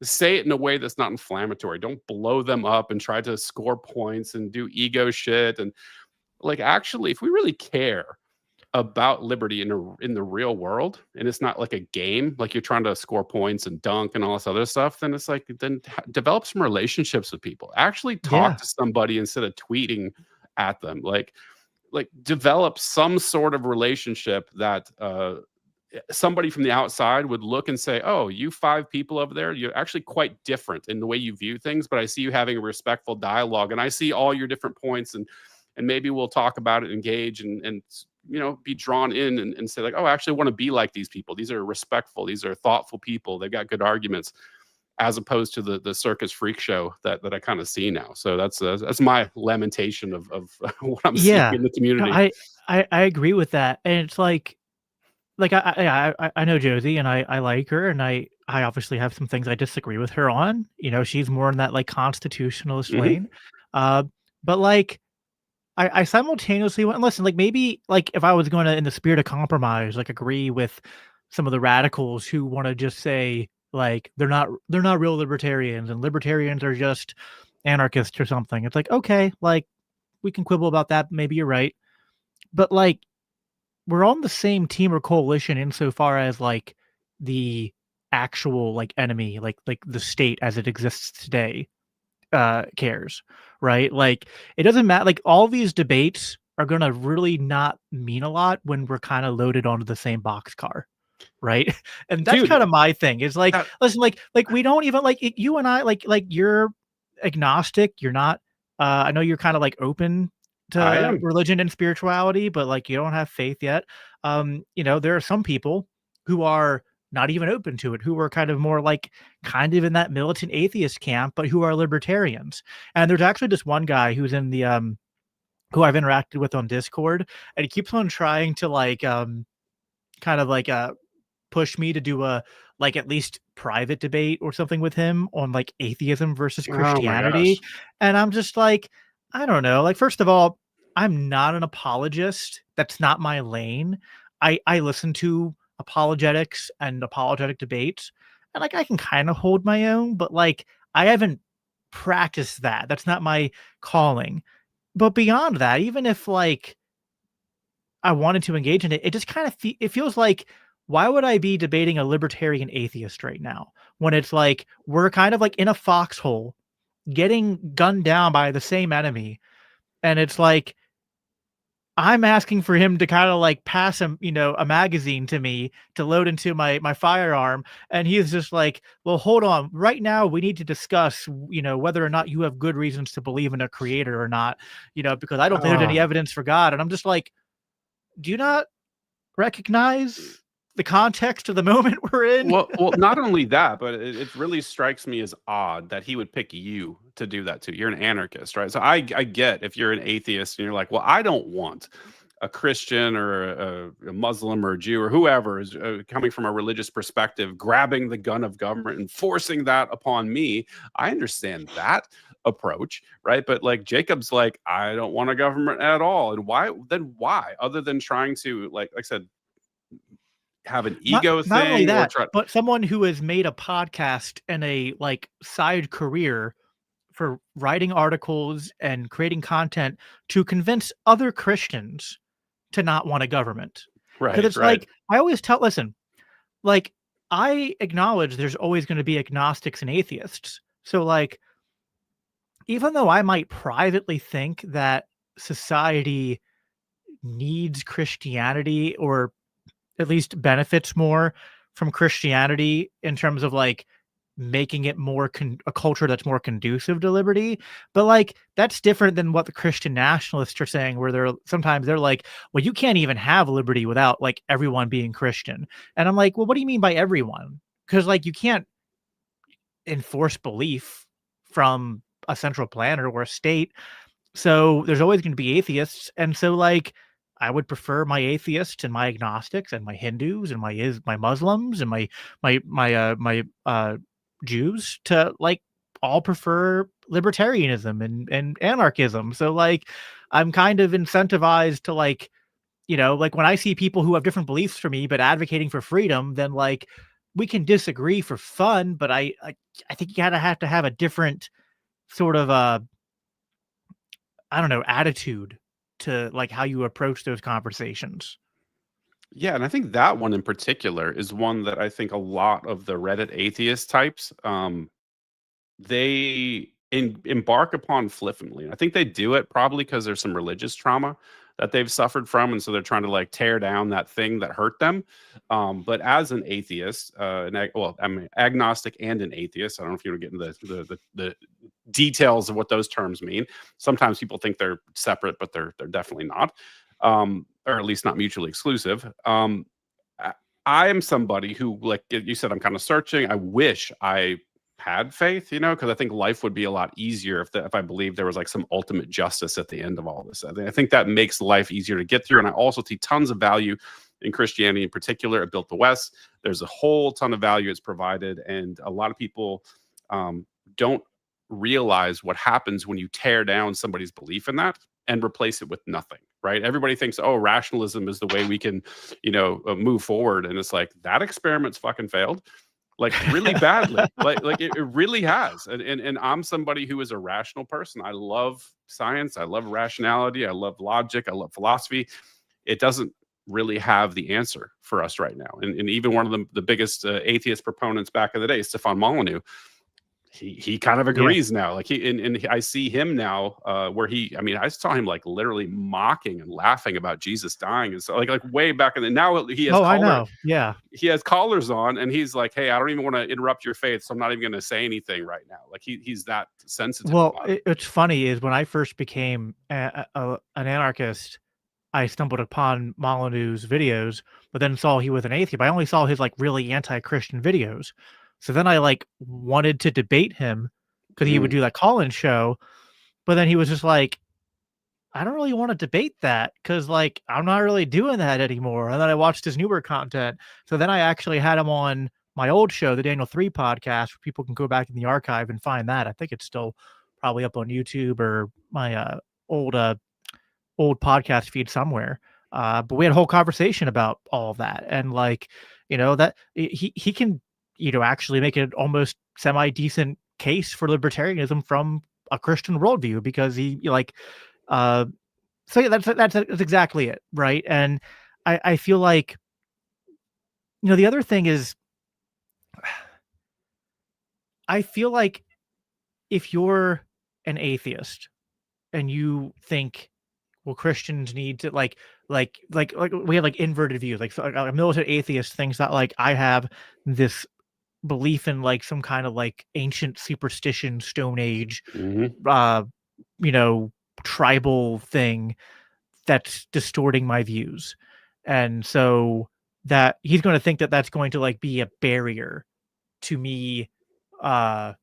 S2: Say it in a way that's not inflammatory. Don't blow them up and try to score points and do ego shit. And like, actually, if we really care about liberty in the real world, and it's not like a game, like you're trying to score points and dunk and all this other stuff, then it's like, then develop some relationships with people. Actually talk to somebody instead of tweeting at them. Like develop some sort of relationship that somebody from the outside would look and say, oh, you 5 people over there, you're actually quite different in the way you view things, but I see you having a respectful dialogue and I see all your different points, and maybe we'll talk about it, engage, and be drawn in and say like, oh, I actually want to be like these people. These are respectful. These are thoughtful people. They've got good arguments, as opposed to the circus freak show that I kind of see now. So that's my lamentation of what I'm seeing in the community.
S1: No, I agree with that. And it's like I know Josie and I like her, and I obviously have some things I disagree with her on. She's more in that like constitutionalist lane. But like I simultaneously went, listen, like maybe like if I was going to, in the spirit of compromise, like agree with some of the radicals who want to just say like they're not real libertarians and libertarians are just anarchists or something. It's like, okay, like we can quibble about that. Maybe you're right. But like we're on the same team or coalition insofar as like the actual like enemy, like the state as it exists today cares, right? Like it doesn't matter. Like all these debates are going to really not mean a lot when we're kind of loaded onto the same boxcar, right? And that's kind of my thing. Is like, listen, like we don't even like you and I like you're agnostic. You're not. I know you're kind of like open to religion and spirituality, but like you don't have faith yet. There are some people who are not even open to it, who are kind of in that militant atheist camp, but who are libertarians. And there's actually this one guy who's in the who I've interacted with on Discord, and he keeps on trying to push me to do a like at least private debate or something with him on like atheism versus
S2: Oh my
S1: Christianity.
S2: gosh.
S1: And I'm just like, I don't know. Like, first of all, I'm not an apologist. That's not my lane. I listen to apologetics and apologetic debates, and like I can kind of hold my own, but like I haven't practiced that. That's not my calling. But beyond that, even if like I wanted to engage in it, it just kind of it feels like why would I be debating a libertarian atheist right now when it's like we're kind of like in a foxhole getting gunned down by the same enemy, and it's like I'm asking for him to kind of like pass him, a magazine to me to load into my firearm, and he's just like, "Well, hold on. Right now, we need to discuss, whether or not you have good reasons to believe in a creator or not, because I don't think there's any
S2: Ah.
S1: evidence for God." And I'm just like, "Do you not recognize the context of the moment we're in?"
S2: Well, not only that, but it really strikes me as odd that he would pick you to do that too. You're an anarchist, right? So I get if you're an atheist and you're like, well, I don't want a Christian or a Muslim or a Jew or whoever is coming from a religious perspective, grabbing the gun of government and forcing that upon me. I understand that approach, right? But like Jacob's like, I don't want a government at all. And why then why? Other than trying to like I said, have an
S1: Not
S2: ego
S1: not only
S2: thing or
S1: that,
S2: try.
S1: but someone who has made a podcast and a like side career for writing articles and creating content to convince other Christians to not want a government. Because
S2: Right,
S1: it's
S2: right.
S1: like I always tell listen, like I acknowledge there's always going to be agnostics and atheists. So like even though I might privately think that society needs Christianity or at least benefits more from Christianity in terms of like making it more a culture that's more conducive to liberty. But like that's different than what the Christian nationalists are saying, where they're like, well, you can't even have liberty without like everyone being Christian. And I'm like, well, what do you mean by everyone? Because like you can't enforce belief from a central planner or a state, so there's always going to be atheists. And so like I would prefer my atheists and my agnostics and my Hindus and my Muslims and my Jews to like all prefer libertarianism and anarchism. So like I'm kind of incentivized to like when I see people who have different beliefs from me but advocating for freedom, then like we can disagree for fun, but I think you gotta have to have a different sort of I don't know, attitude to like how you approach those conversations.
S2: Yeah, and I think that one in particular is one that I think a lot of the Reddit atheist types, they embark upon flippantly. I think they do it probably because there's some religious trauma that they've suffered from, and so they're trying to like tear down that thing that hurt them. But as an atheist, well, I'm an agnostic and an atheist. I don't know if you want to get into the details of what those terms mean. Sometimes people think they're separate, but they're definitely not, or at least not mutually exclusive. I, I am somebody who, like you said, I'm kind of searching. I wish I had faith, because I think life would be a lot easier if I believed there was like some ultimate justice at the end of all this. I think that makes life easier to get through. And I also see tons of value in Christianity in particular. It built the West. There's a whole ton of value it's provided, and a lot of people don't realize what happens when you tear down somebody's belief in that and replace it with nothing. Right? Everybody thinks, oh, rationalism is the way we can, move forward, and it's like that experiment's fucking failed like really badly. Like it really has. And I'm somebody who is a rational person. I love science, I love rationality, I love logic, I love philosophy. It doesn't really have the answer for us right now. And even one of the biggest atheist proponents back in the day, Stefan Molyneux, he kind of
S1: Yeah.
S2: agrees now. Like I see him now where I saw him like literally mocking and laughing about Jesus dying. And so like way back in the, now he has
S1: Oh, I know. Yeah.
S2: he has collars on and he's like, hey, I don't even want to interrupt your faith, so I'm not even going to say anything right now. Like he's that sensitive
S1: Well,
S2: about it.
S1: it's funny is when I first became an anarchist, I stumbled upon Molyneux's videos, but then saw he was an atheist. But I only saw his like really anti-Christian videos. So then I like wanted to debate him because he would
S2: Mm.
S1: do that call-in show, but then he was just like, I don't really want to debate that because, like, I'm not really doing that anymore. And then I watched his newer content. So then I actually had him on my old show, the Daniel 3 podcast, where people can go back in the archive and find that. I think it's still probably up on YouTube or my old old podcast feed somewhere. But we had a whole conversation about all of that, and like, that he can, actually make an almost semi decent case for libertarianism from a Christian worldview because he like, uh, so yeah, that's exactly it, right? And I feel like, the other thing is, I feel like if you're an atheist and you think, well, Christians need to like we have like inverted views. Like, so, like, a militant atheist thinks that like I have this belief in like some kind of like ancient superstition, Stone Age,
S2: Hmm.
S1: uh, you know, tribal thing that's distorting my views, and so that he's going to think that that's going to like be a barrier to me, uh,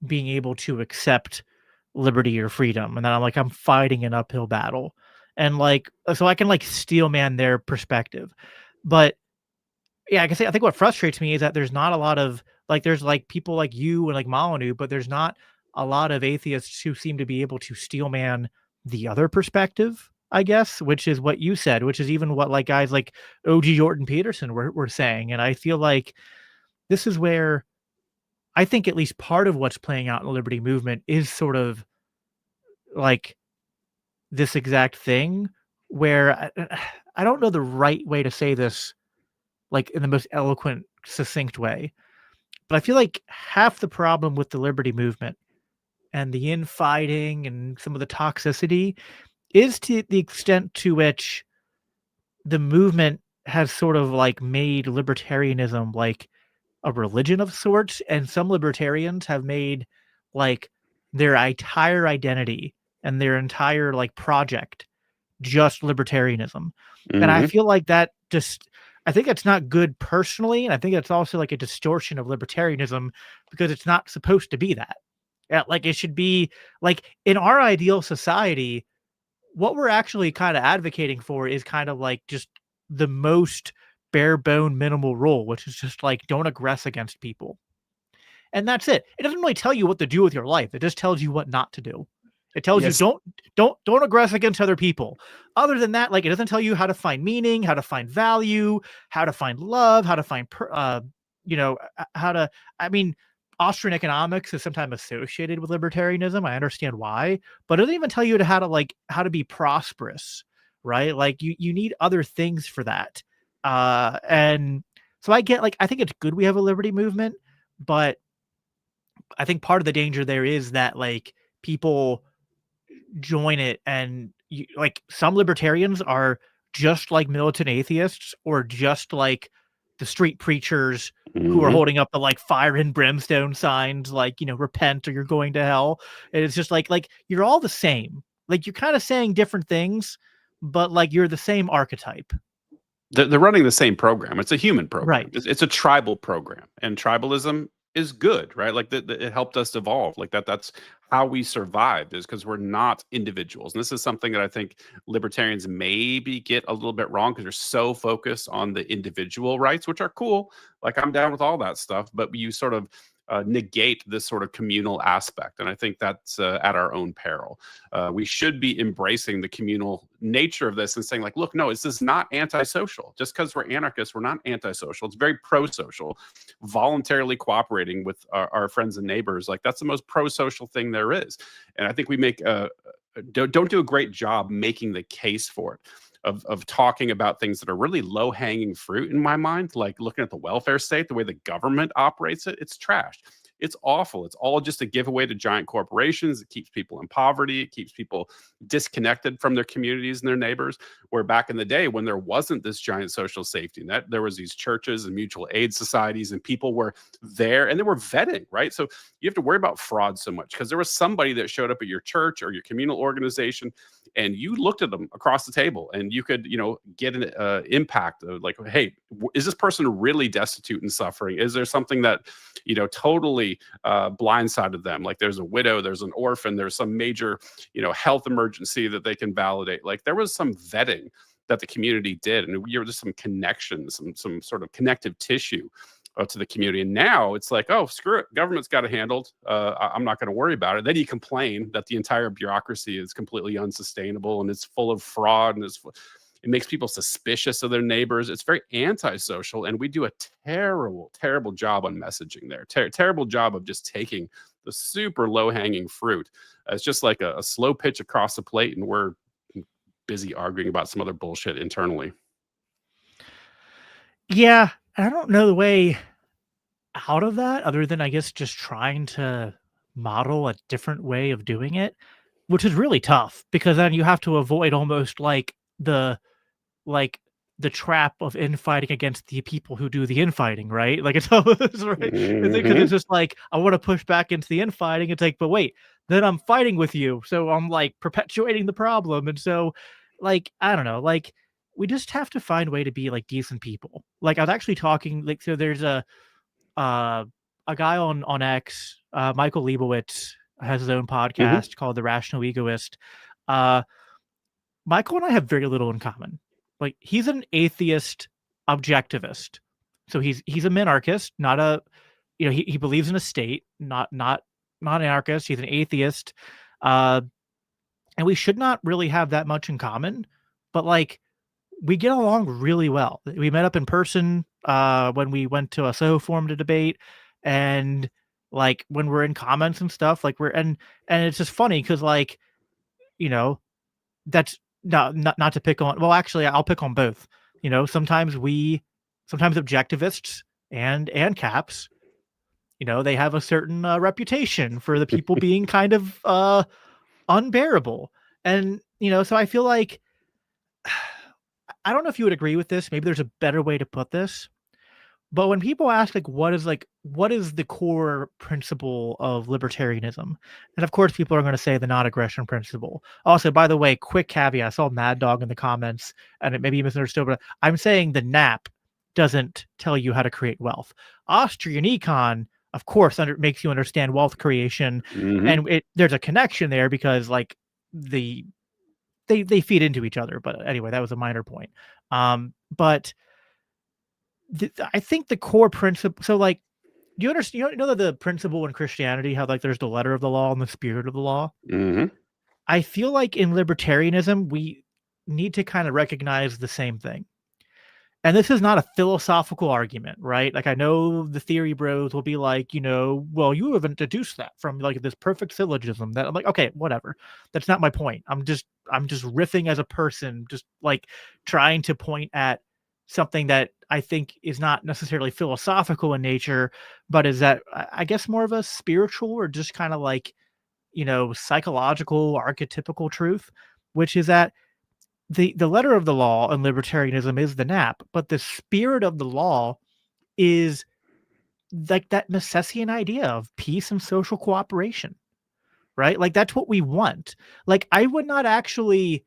S1: being able to accept liberty or freedom, and then I'm fighting an uphill battle, and like so I can like steel man their perspective, but yeah, I think what frustrates me is that there's not a lot of like there's like people like you and like Molyneux, but there's not a lot of atheists who seem to be able to steel man the other perspective, I guess, which is what you said, which is even what like guys like OG Jordan Peterson were saying, and I feel like this is where I think at least part of what's playing out in the liberty movement is sort of like this exact thing where I don't know the right way to say this, like in the most eloquent, succinct way, but I feel like half the problem with the liberty movement and the infighting and some of the toxicity is to the extent to which the movement has sort of like made libertarianism like a religion of sorts, and some libertarians have made like their entire identity and their entire like project just libertarianism. And I
S2: Hmm.
S1: feel like that just I think it's not good personally, and I think it's also like a distortion of libertarianism because it's not supposed to be that. Yeah, like it should be like in our ideal society, what we're actually kind of advocating for is kind of like just the most bare bone minimal rule, which is just like don't aggress against people. And that's it. It doesn't really tell you what to do with your life. It just tells you what not to do. It tells you
S2: Yes.
S1: don't aggress against other people. Other than that, like it doesn't tell you how to find meaning, how to find value, how to find love, how to find how to I mean Austrian economics is sometimes associated with libertarianism. I understand why, but it doesn't even tell you how to be prosperous, right? Like you need other things for that. And so I get like I think it's good we have a liberty movement, but I think part of the danger there is that like people join it and like some libertarians are just like militant atheists or just like the street preachers who are
S2: Hmm.
S1: holding up the like fire and brimstone signs like repent or you're going to hell. And it's just like you're all the same. Like you're kind of saying different things, but like you're the same archetype.
S2: They're running the same program. It's a human program.
S1: Right.
S2: It's a tribal program, and tribalism is good, right? Like it helped us evolve. Like that's how we survived is because we're not individuals. And this is something that I think libertarians maybe get a little bit wrong because they're so focused on the individual rights, which are cool. Like I'm down with all that stuff, but you sort of negate this sort of communal aspect, and I think that's at our own peril. We should be embracing the communal nature of this and saying, like, look, no, this is not antisocial. Just because we're anarchists, we're not antisocial. It's very pro-social. Voluntarily cooperating with our friends and neighbors, like that's the most pro-social thing there is. And I think we make don't do a great job making the case for it. Of talking about things that are really low hanging fruit in my mind, like looking at the welfare state, the way the government operates it, it's trash. It's awful. It's all just a giveaway to giant corporations. It keeps people in poverty. It keeps people disconnected from their communities and their neighbors. Where back in the day, when there wasn't this giant social safety net, there was these churches and mutual aid societies, and people were there and they were vetting, right? So you have to worry about fraud so much because there was somebody that showed up at your church or your communal organization, and you looked at them across the table, and you could, get an impact of like, hey, is this person really destitute and suffering? Is there something that, totally completely blindsided them. Like there's a widow, there's an orphan, there's some major, health emergency that they can validate. Like there was some vetting that the community did, and you're just some connections, some sort of connective tissue to the community. And now it's like, oh, screw it, government's got it handled. I'm not going to worry about it. Then you complain that the entire bureaucracy is completely unsustainable and it's full of fraud and it makes people suspicious of their neighbors. It's very antisocial, and we do a terrible, terrible job on messaging there. Terrible job of just taking the super low-hanging fruit. It's just like a slow pitch across the plate, and we're busy arguing about some other bullshit internally.
S1: Yeah, I don't know the way out of that other than I guess just trying to model a different way of doing it, which is really tough because then you have to avoid almost like the trap of infighting against the people who do the infighting, right? Like it's almost right because
S2: Mm-hmm.
S1: it's just like I want to push back into the infighting. It's like, but wait, then I'm fighting with you, so I'm like perpetuating the problem, and so like I don't know, like we just have to find a way to be like decent people. Like I was actually talking like so there's uh, a guy on X, Michael Leibowitz has his own
S2: Mm-hmm.
S1: podcast called The Rational Egoist. Uh, Michael and I have very little in common. Like he's an atheist objectivist. So he's a minarchist, not a he believes in a state, not anarchist. He's an atheist. Uh and we should not really have that much in common, but like we get along really well. We met up in person when we went to a Soho forum to debate, and like when we're in comments and stuff, like and it's just funny because like you know that's not to pick on. Well, actually, I'll pick on both. Sometimes objectivists and caps, they have a certain reputation for the people being kind of unbearable, and so I feel like I don't know if you would agree with this. Maybe there's a better way to put this. But when people ask what is the core principle of libertarianism? And of course people are going to say the non-aggression principle. Also, by the way, quick caveat, I saw Mad Dog in the comments and it maybe you misunderstood, but I'm saying the NAP doesn't tell you how to create wealth. Austrian econ, of course, makes you understand wealth creation,
S2: Mm-hmm.
S1: and there's a connection there because like the they feed into each other. But anyway, that was a minor point. But I think the core principle. So, like, do you understand? You know that the principle in Christianity, how like there's the letter of the law and the spirit of the law.
S2: Mm-hmm.
S1: I feel like in libertarianism, we need to kind of recognize the same thing. And this is not a philosophical argument, right? Like I know the theory bros will be like, well, you haven't deduced that from like this perfect syllogism. That I'm like, okay, whatever. That's not my point. I'm just riffing as a person, just like trying to point at something that I think is not necessarily philosophical in nature, but is that I guess more of a spiritual or just kind of like, psychological, archetypical truth, which is that the letter of the law in libertarianism is the nap, but the spirit of the law is like that Misesian idea of peace and social cooperation, right? Like that's what we want. Like I would not actually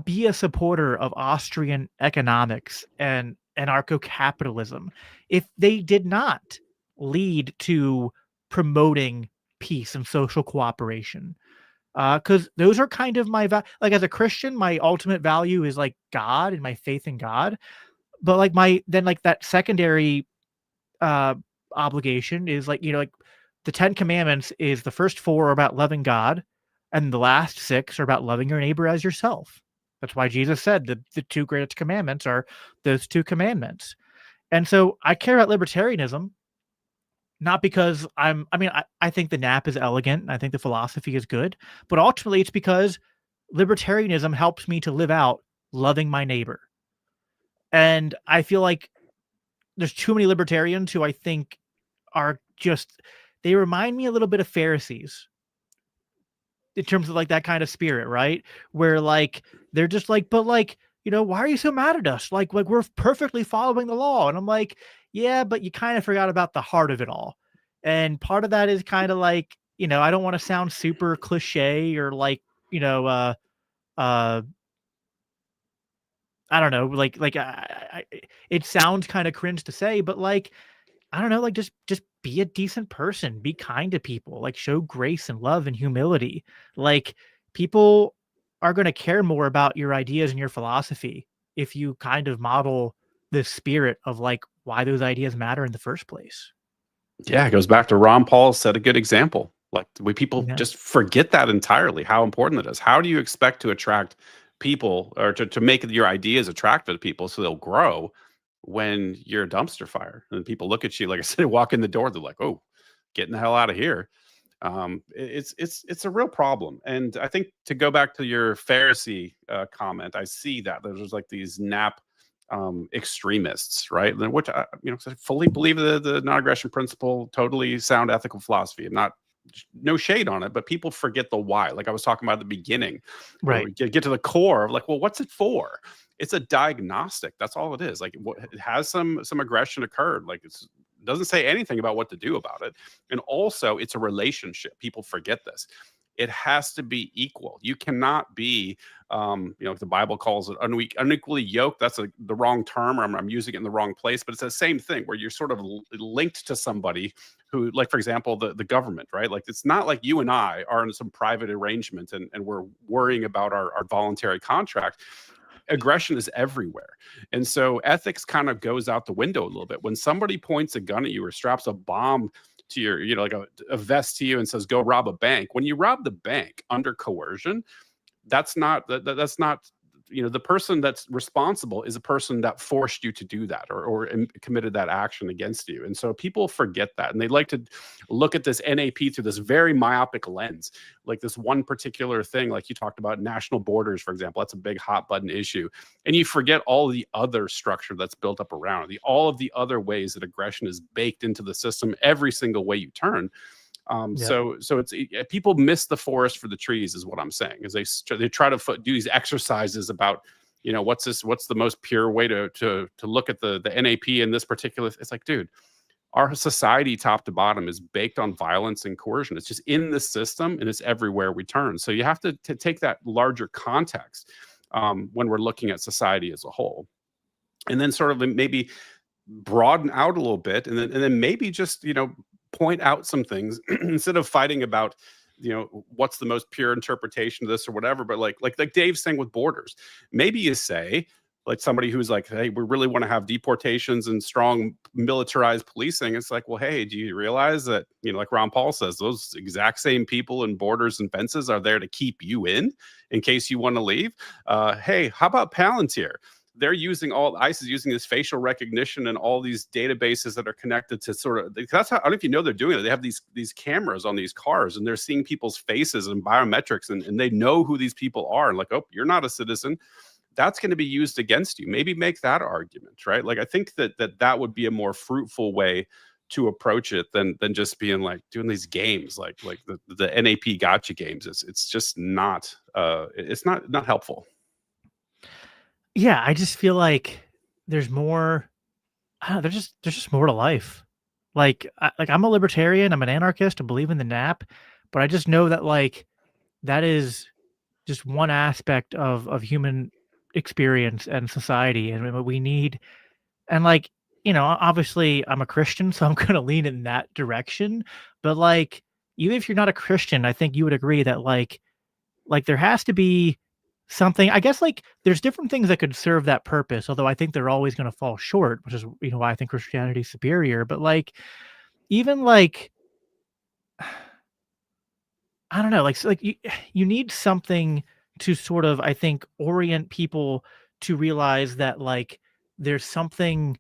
S1: be a supporter of Austrian economics and anarcho-capitalism if they did not lead to promoting peace and social cooperation. Because those are kind of like as a Christian, my ultimate value is like God and my faith in God. But like like that secondary uh obligation is like, like the 10 commandments is the first four are about loving God, and the last six are about loving your neighbor as yourself. That's why Jesus said the two greatest commandments are those two commandments. And so I care about libertarianism, not because I think the nap is elegant. And I think the philosophy is good, but ultimately it's because libertarianism helps me to live out loving my neighbor. And I feel like there's too many libertarians who I think are just, they remind me a little bit of Pharisees in terms of like that kind of spirit, right? Where like they're just like, but like, why are you so mad at us? Like we're perfectly following the law. And I'm like, yeah, but you kind of forgot about the heart of it all. And part of that is kind of like, I don't want to sound super cliche or like, uh I don't know, it sounds kind of cringe to say, but like I don't know, like just be a decent person, be kind to people, like show grace and love and humility. Like people are going to care more about your ideas and your philosophy if you kind of model the spirit of like why those ideas matter in the first place.
S2: Yeah, it goes back to Ron Paul set a good example. Like we people
S1: Yeah.
S2: just forget that entirely, how important it is. How do you expect to attract people or to make your ideas attractive to people so they'll grow when you're a dumpster fire and people look at you, like I said, walk in the door, they're like, oh, getting the hell out of here. It's a real problem. And I think to go back to your Pharisee comment, I see that there's like these nap extremists, right? Which I, I fully believe the non-aggression principle, totally sound ethical philosophy. I'm not no shade on it, but people forget the why. Like I was talking about at the beginning, where
S1: Right.
S2: we get to the core of like, well, what's it for? It's a diagnostic. That's all it is. Like, what it has some aggression occurred. Like it doesn't say anything about what to do about it. And also, it's a relationship. People forget this. It has to be equal. You cannot be, the Bible calls it unequally yoked. That's the wrong term, or I'm using it in the wrong place. But it's the same thing where you're sort of linked to somebody who, like for example, the government, right? Like it's not like you and I are in some private arrangement and we're worrying about our voluntary contract. Aggression is everywhere. And so ethics kind of goes out the window a little bit. When somebody points a gun at you or straps a bomb to your, like a vest to you and says, go rob a bank. When you rob the bank under coercion, that's not the person that's responsible is a person that forced you to do that or committed that action against you. And so people forget that, and they like to look at this NAP through this very myopic lens, like this one particular thing, like you talked about national borders, for example. That's a big hot button issue, and you forget all the other structure that's built up around it, all of the other ways that aggression is baked into the system every single way you turn.
S1: Yep.
S2: So it's people miss the forest for the trees, is what I'm saying. Is they try to do these exercises about, what's the most pure way to look at the NAP in this particular. It's like, dude, our society top to bottom is baked on violence and coercion. It's just in the system and it's everywhere we turn. So you have to take that larger context when we're looking at society as a whole, and then sort of maybe broaden out a little bit, and then maybe just point out some things instead of fighting about what's the most pure interpretation of this or whatever. But like Dave's saying with borders, maybe you say, like somebody who's like, hey, we really want to have deportations and strong militarized policing. It's like, well, hey, do you realize that, like Ron Paul says, those exact same people in borders and fences are there to keep you in case you want to leave? Hey, how about Palantir? They're using ICE is using this facial recognition and all these databases that are connected to sort of, that's how, I don't know if you know they're doing it. They have these cameras on these cars, and they're seeing people's faces and biometrics, and they know who these people are. And like, oh, you're not a citizen. That's going to be used against you. Maybe make that argument, right? Like, I think that would be a more fruitful way to approach it than just being like doing these games, like the NAP gotcha games. It's just not it's not helpful.
S1: Yeah, I just feel like there's more. I don't know, there's just more to life. Like I'm a libertarian, I'm an anarchist, I believe in the nap, but I just know that like that is just one aspect of human experience and society, and what we need. And like, obviously I'm a Christian, so I'm gonna lean in that direction. But like, even if you're not a Christian, I think you would agree that like there has to be something. I guess like there's different things that could serve that purpose, although I think they're always going to fall short, which is why I think Christianity is superior. But like even like I don't know, like you need something to sort of, I think, orient people to realize that like there's something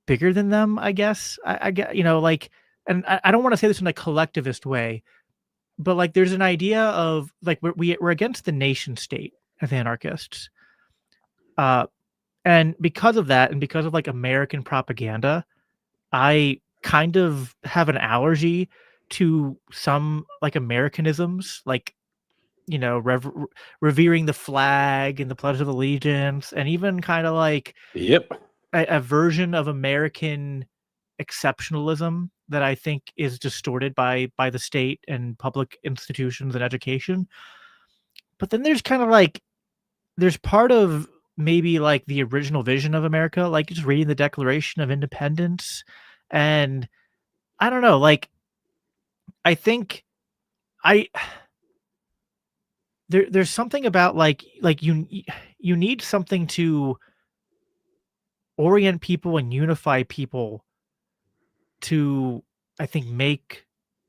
S1: bigger than them. I guess I get like, and I don't want to say this in a collectivist way, but like there's an idea of like we're against the nation state as anarchists. Uh, and because of that, and because of like American propaganda, I kind of have an allergy to some like Americanisms, like revering the flag and the Pledge of Allegiance, and even kind of like
S2: Yep.
S1: a version of American exceptionalism that I think is distorted by the state and public institutions and education. But then there's kind of like there's part of maybe like the original vision of America, like just reading the Declaration of Independence And I don't know, like, I think I there's something about like you need something to orient people and unify people to, I think, make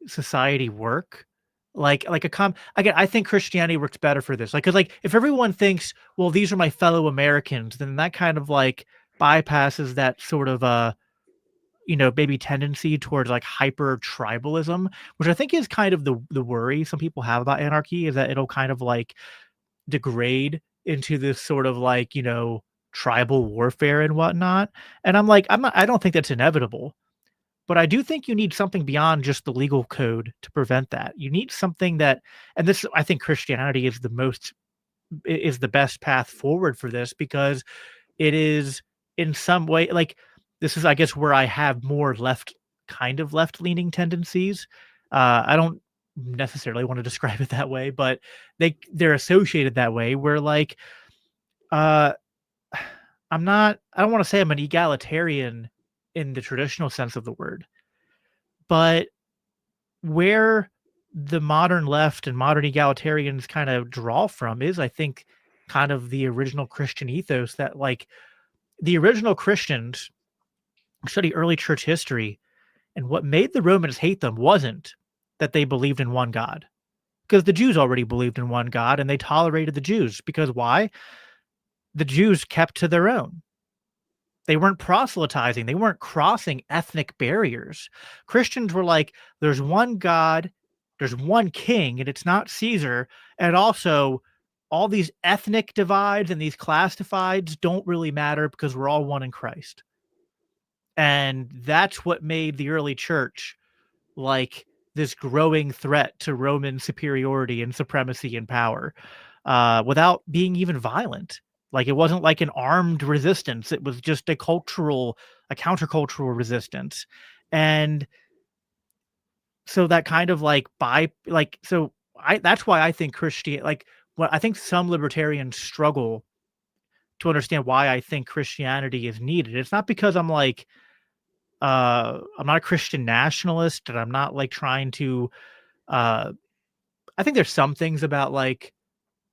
S1: society work. Like a again, I think Christianity works better for this. Like, cause like if everyone thinks, well, these are my fellow Americans, then that kind of like bypasses that sort of maybe tendency towards like hyper tribalism, which I think is kind of the worry some people have about anarchy, is that it'll kind of like degrade into this sort of like, tribal warfare and whatnot. And I'm like, I don't think that's inevitable. But I do think you need something beyond just the legal code to prevent that. You need something that, and this, I think Christianity is is the best path forward for this, because it is in some way like, this is, I guess, where I have more kind of left leaning tendencies. I don't necessarily want to describe it that way, but they're associated that way. Where like, uh, I don't want to say I'm an egalitarian in the traditional sense of the word, but where the modern left and modern egalitarians kind of draw from is, I think, kind of the original Christian ethos, that like the original Christians study early church history, and what made the Romans hate them wasn't that they believed in one God, because the Jews already believed in one God and they tolerated the Jews. Because why? The Jews kept to their own. They weren't proselytizing. They weren't crossing ethnic barriers. Christians were like, there's one God, there's one king, and it's not Caesar. And also, all these ethnic divides and these class divides don't really matter, because we're all one in Christ. And that's what made the early church like this growing threat to Roman superiority and supremacy and power, without being even violent. Like, it wasn't like an armed resistance. It was just a countercultural resistance. And so that kind of like that's why I think what I think some libertarians struggle to understand why I think Christianity is needed. It's not because I'm not a Christian nationalist, and I'm not like trying to uh I think there's some things about like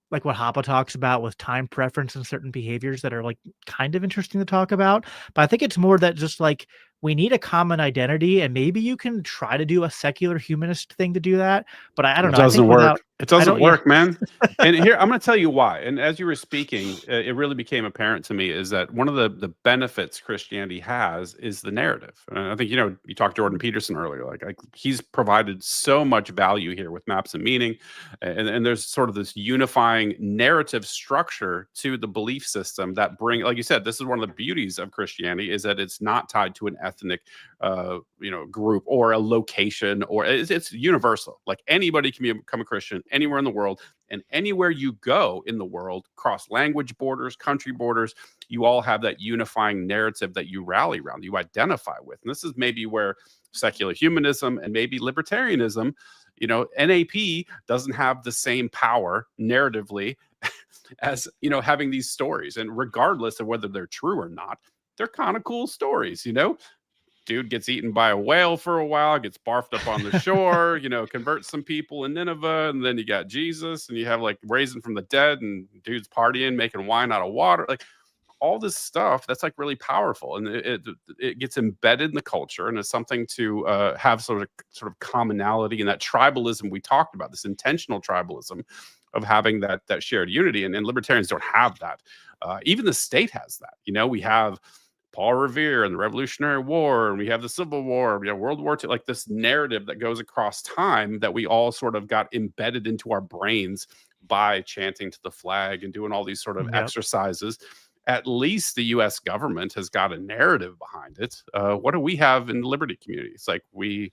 S1: what Hoppe talks about with time preference and certain behaviors that are like kind of interesting to talk about. But I think it's more that just like we need a common identity, and maybe you can try to do a secular humanist thing to do that. But I don't
S2: It
S1: know. I
S2: doesn't
S1: think
S2: work.
S1: without,
S2: It
S1: I
S2: doesn't
S1: don't, yeah,
S2: work, man. And here, I'm going to tell you why. And as you were speaking, it really became apparent to me is that one of the benefits Christianity has is the narrative. And I think, you talked to Jordan Peterson earlier, like he's provided so much value here with maps and meaning. And there's sort of this unifying narrative structure to the belief system that like you said, this is one of the beauties of Christianity, is that it's not tied to an ethnic group or a location, or it's universal. Like anybody can become a Christian anywhere in the world, and anywhere you go in the world, cross language borders, country borders, you all have that unifying narrative that you rally around, you identify with. And this is maybe where secular humanism and maybe libertarianism, NAP doesn't have the same power narratively as, having these stories. And regardless of whether they're true or not, they're kind of cool stories. Dude gets eaten by a whale for a while, gets barfed up on the shore, converts some people in Nineveh, and then you got Jesus, and you have like raising from the dead, and dude's partying, making wine out of water, like all this stuff that's like really powerful, and it gets embedded in the culture, and it's something to have sort of commonality, and that tribalism we talked about, this intentional tribalism of having that shared unity, and libertarians don't have that. Even the state has that. We have Paul Revere and the Revolutionary War, and we have the Civil War, we have World War II, like this narrative that goes across time that we all sort of got embedded into our brains by chanting to the flag and doing all these sort of
S1: yep,
S2: exercises. At least the US government has got a narrative behind it. What do we have in the liberty community? It's like we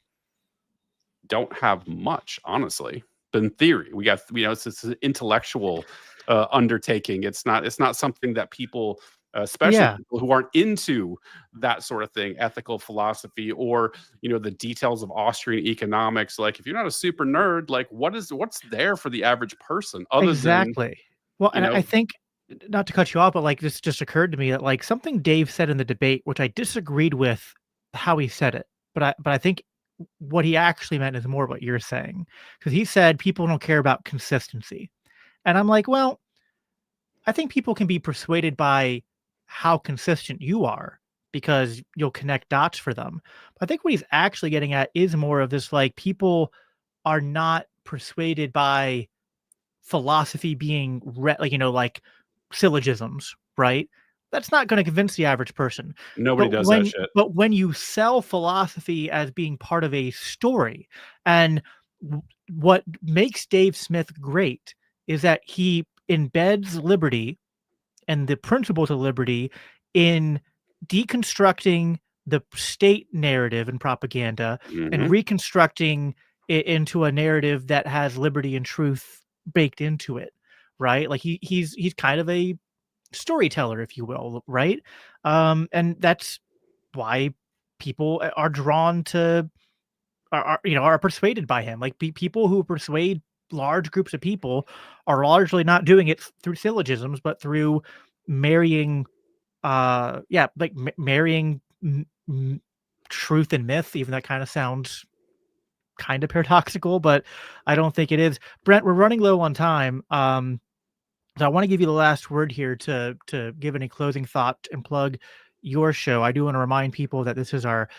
S2: don't have much, honestly. But in theory, we got, it's an intellectual undertaking. It's not something that people, especially
S1: yeah,
S2: people who aren't into that sort of thing, ethical philosophy, or the details of Austrian economics. Like, if you're not a super nerd, like what's there for the average person other than
S1: exactly. Well,
S2: you
S1: and I
S2: know
S1: think, not to cut you off, but like this just occurred to me that like something Dave said in the debate, which I disagreed with how he said it, but I think what he actually meant is more what you're saying, because he said people don't care about consistency, and I'm like, well, I think people can be persuaded by how consistent you are because you'll connect dots for them. But I think what he's actually getting at is more of this, like, people are not persuaded by philosophy being like, like syllogisms, right? That's not going to convince the average person.
S2: Nobody does that shit.
S1: But when you sell philosophy as being part of a story, and what makes Dave Smith great is that he embeds liberty and the principles of liberty in deconstructing the state narrative and propaganda and
S2: Hmm.
S1: reconstructing it into a narrative that has liberty and truth baked into it, right? Like he's kind of a storyteller, if you will, right? And that's why people are drawn to are persuaded by him. Like people who persuade large groups of people are largely not doing it through syllogisms, but through marrying, like marrying truth and myth. Even that kind of sounds kind of paradoxical, but I don't think it is. Brent, we're running low on time. So I want to give you the last word here to give any closing thought and plug your show. I do want to remind people that this is our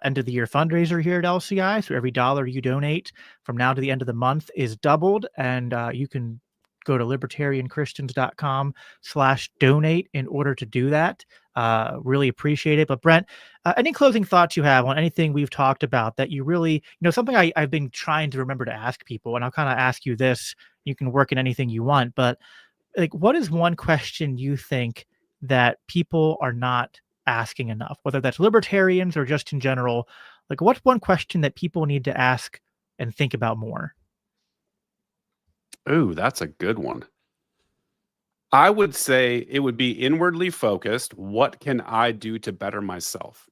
S1: end of the year fundraiser here at LCI. So every dollar you donate from now to the end of the month is doubled, and you can go to libertarianchristians.com/donate in order to do that. Really appreciate it. But Brent, any closing thoughts you have on anything we've talked about that you really, something I've been trying to remember to ask people, and I'll kind of ask you this. You can work in anything you want, but like, what is one question you think that people are not asking enough, whether that's libertarians or just in general? Like, what's one question that people need to ask and think about more?
S2: Ooh, that's a good one. I would say it would be inwardly focused. What can I do to better myself?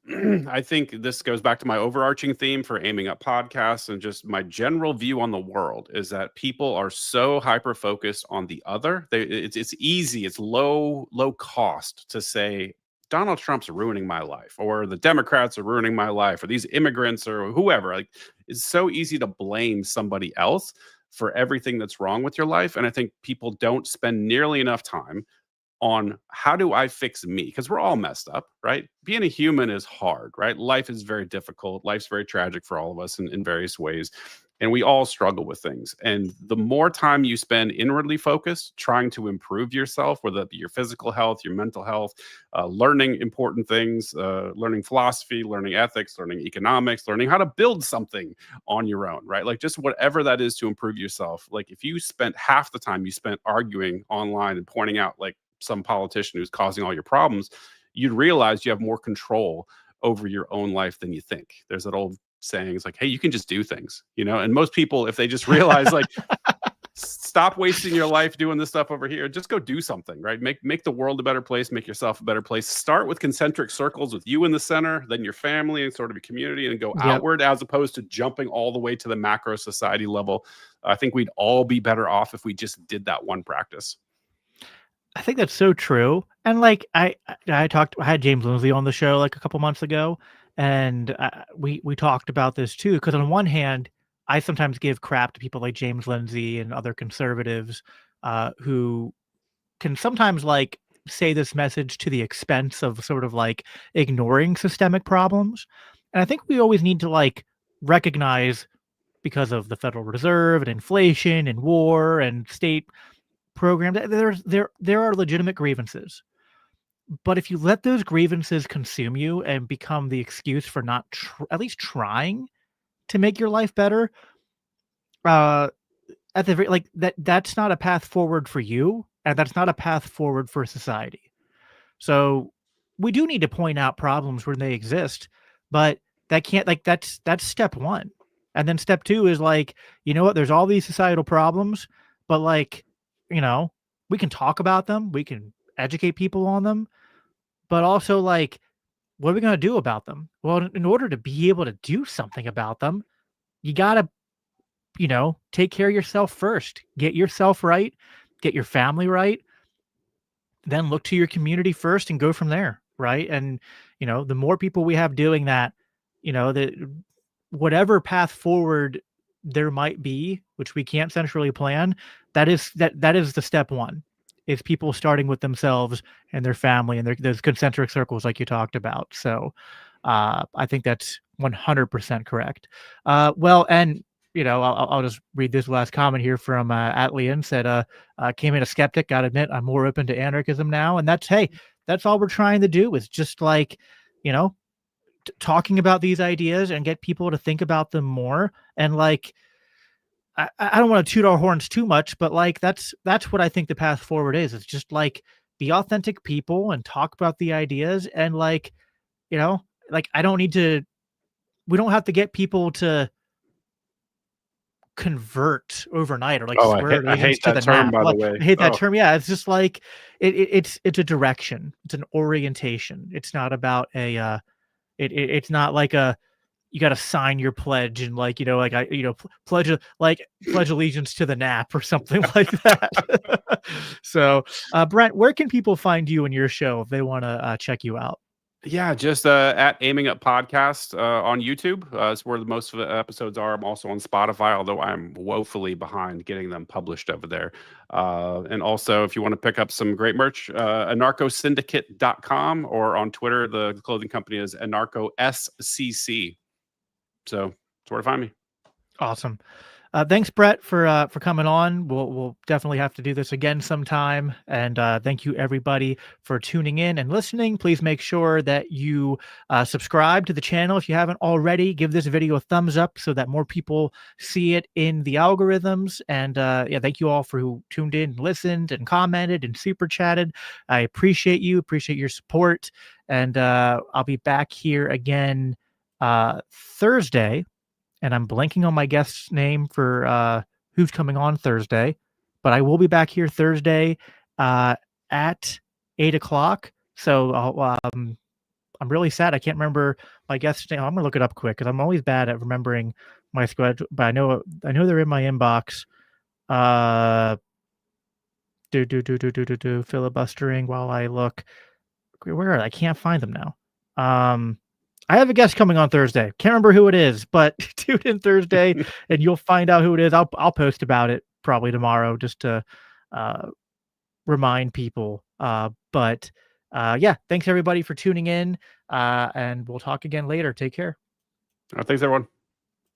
S2: I think this goes back to my overarching theme for aiming up podcasts and just my general view on the world is that people are so hyper focused on the other. It's easy, it's low cost to say Donald Trump's ruining my life, or the Democrats are ruining my life, or these immigrants, or whoever. Like, it's so easy to blame somebody else for everything that's wrong with your life. And I think people don't spend nearly enough time on how do I fix me? Because we're all messed up, right? Being a human is hard, right? Life is very difficult. Life's very tragic for all of us in various ways. And we all struggle with things. And the more time you spend inwardly focused, trying to improve yourself, whether it be your physical health, your mental health, learning important things, learning philosophy, learning ethics, learning economics, learning how to build something on your own, right? Like just whatever that is to improve yourself. Like if you spent half the time you spent arguing online and pointing out like some politician who's causing all your problems, you'd realize you have more control over your own life than you think. There's that old saying, it's like, hey, you can just do things, and most people, if they just realize like, stop wasting your life doing this stuff over here, just go do something, right? Make the world a better place, make yourself a better place. Start with concentric circles with you in the center, then your family and sort of a community, and go
S1: Yep.
S2: outward as opposed to jumping all the way to the macro society level. I think we'd all be better off if we just did that one practice.
S1: I think that's so true. And like I had James Lindsay on the show like a couple months ago, and we talked about this too. Because on one hand, I sometimes give crap to people like James Lindsay and other conservatives who can sometimes like say this message to the expense of sort of like ignoring systemic problems. And I think we always need to like recognize, because of the Federal Reserve and inflation and war and state programs, there are legitimate grievances. But if you let those grievances consume you and become the excuse for not at least trying to make your life better, uh, at the very like that's not a path forward for you, and that's not a path forward for society. So we do need to point out problems when they exist, but that can't like that's step one. And then step two is like, you know what, there's all these societal problems, but like, you know, we can talk about them, we can educate people on them, but also like, what are we gonna do about them? Well, in order to be able to do something about them, you gotta, take care of yourself first. Get yourself right, get your family right, then look to your community first and go from there. right? And the more people we have doing that, that whatever path forward there might be, which we can't centrally plan, that is the step one, is people starting with themselves and their family and those concentric circles like you talked about. So I think that's 100% correct. Well, and I'll just read this last comment here from Atlian. Said, came in a skeptic. Gotta admit, I'm more open to anarchism now, and that's all we're trying to do, is just like, talking about these ideas and get people to think about them more. And like, I don't want to toot our horns too much, but like that's what I think the path forward is. It's just like, be authentic people and talk about the ideas, and like, you know, like I don't need to. We don't have to get people to convert overnight or like
S2: Oh,
S1: swear
S2: I
S1: allegiance
S2: hate
S1: to
S2: that
S1: the
S2: term,
S1: nap.
S2: by the
S1: Like,
S2: way.
S1: I hate that
S2: Oh,
S1: term. Yeah, it's just like it's a direction. It's an orientation. It's not about a it's not like a, you got to sign your pledge and like, like I pledge allegiance to the nap or something like that. So, Brent, where can people find you and your show if they want to check you out?
S2: yeah, just at Aiming Up Podcast on YouTube. It's where the most of the episodes are. I'm also on Spotify, although I'm woefully behind getting them published over there. And also, if you want to pick up some great merch, anarchosyndicate.com, or on Twitter, the clothing company is anarchoscc. So that's where to find me.
S1: Awesome. Thanks, Brett, for coming on. We'll definitely have to do this again sometime. And thank you, everybody, for tuning in and listening. Please make sure that you subscribe to the channel if you haven't already. Give this video a thumbs up so that more people see it in the algorithms. And yeah, thank you all for who tuned in, listened, and commented and super chatted. I appreciate you. Appreciate your support. And I'll be back here again Thursday, and I'm blanking on my guest's name for who's coming on Thursday, but I will be back here Thursday at 8 o'clock. So I'm really sad I can't remember my guest's name. I'm gonna look it up quick because I'm always bad at remembering my schedule, but I know they're in my inbox. Uh, filibustering while I look. Where are they? I can't find them now. I have a guest coming on Thursday. Can't remember who it is, but tune in Thursday and you'll find out who it is. I'll post about it probably tomorrow just to uh, remind people. But yeah, thanks everybody for tuning in, and we'll talk again later. Take care.
S2: Thanks, everyone.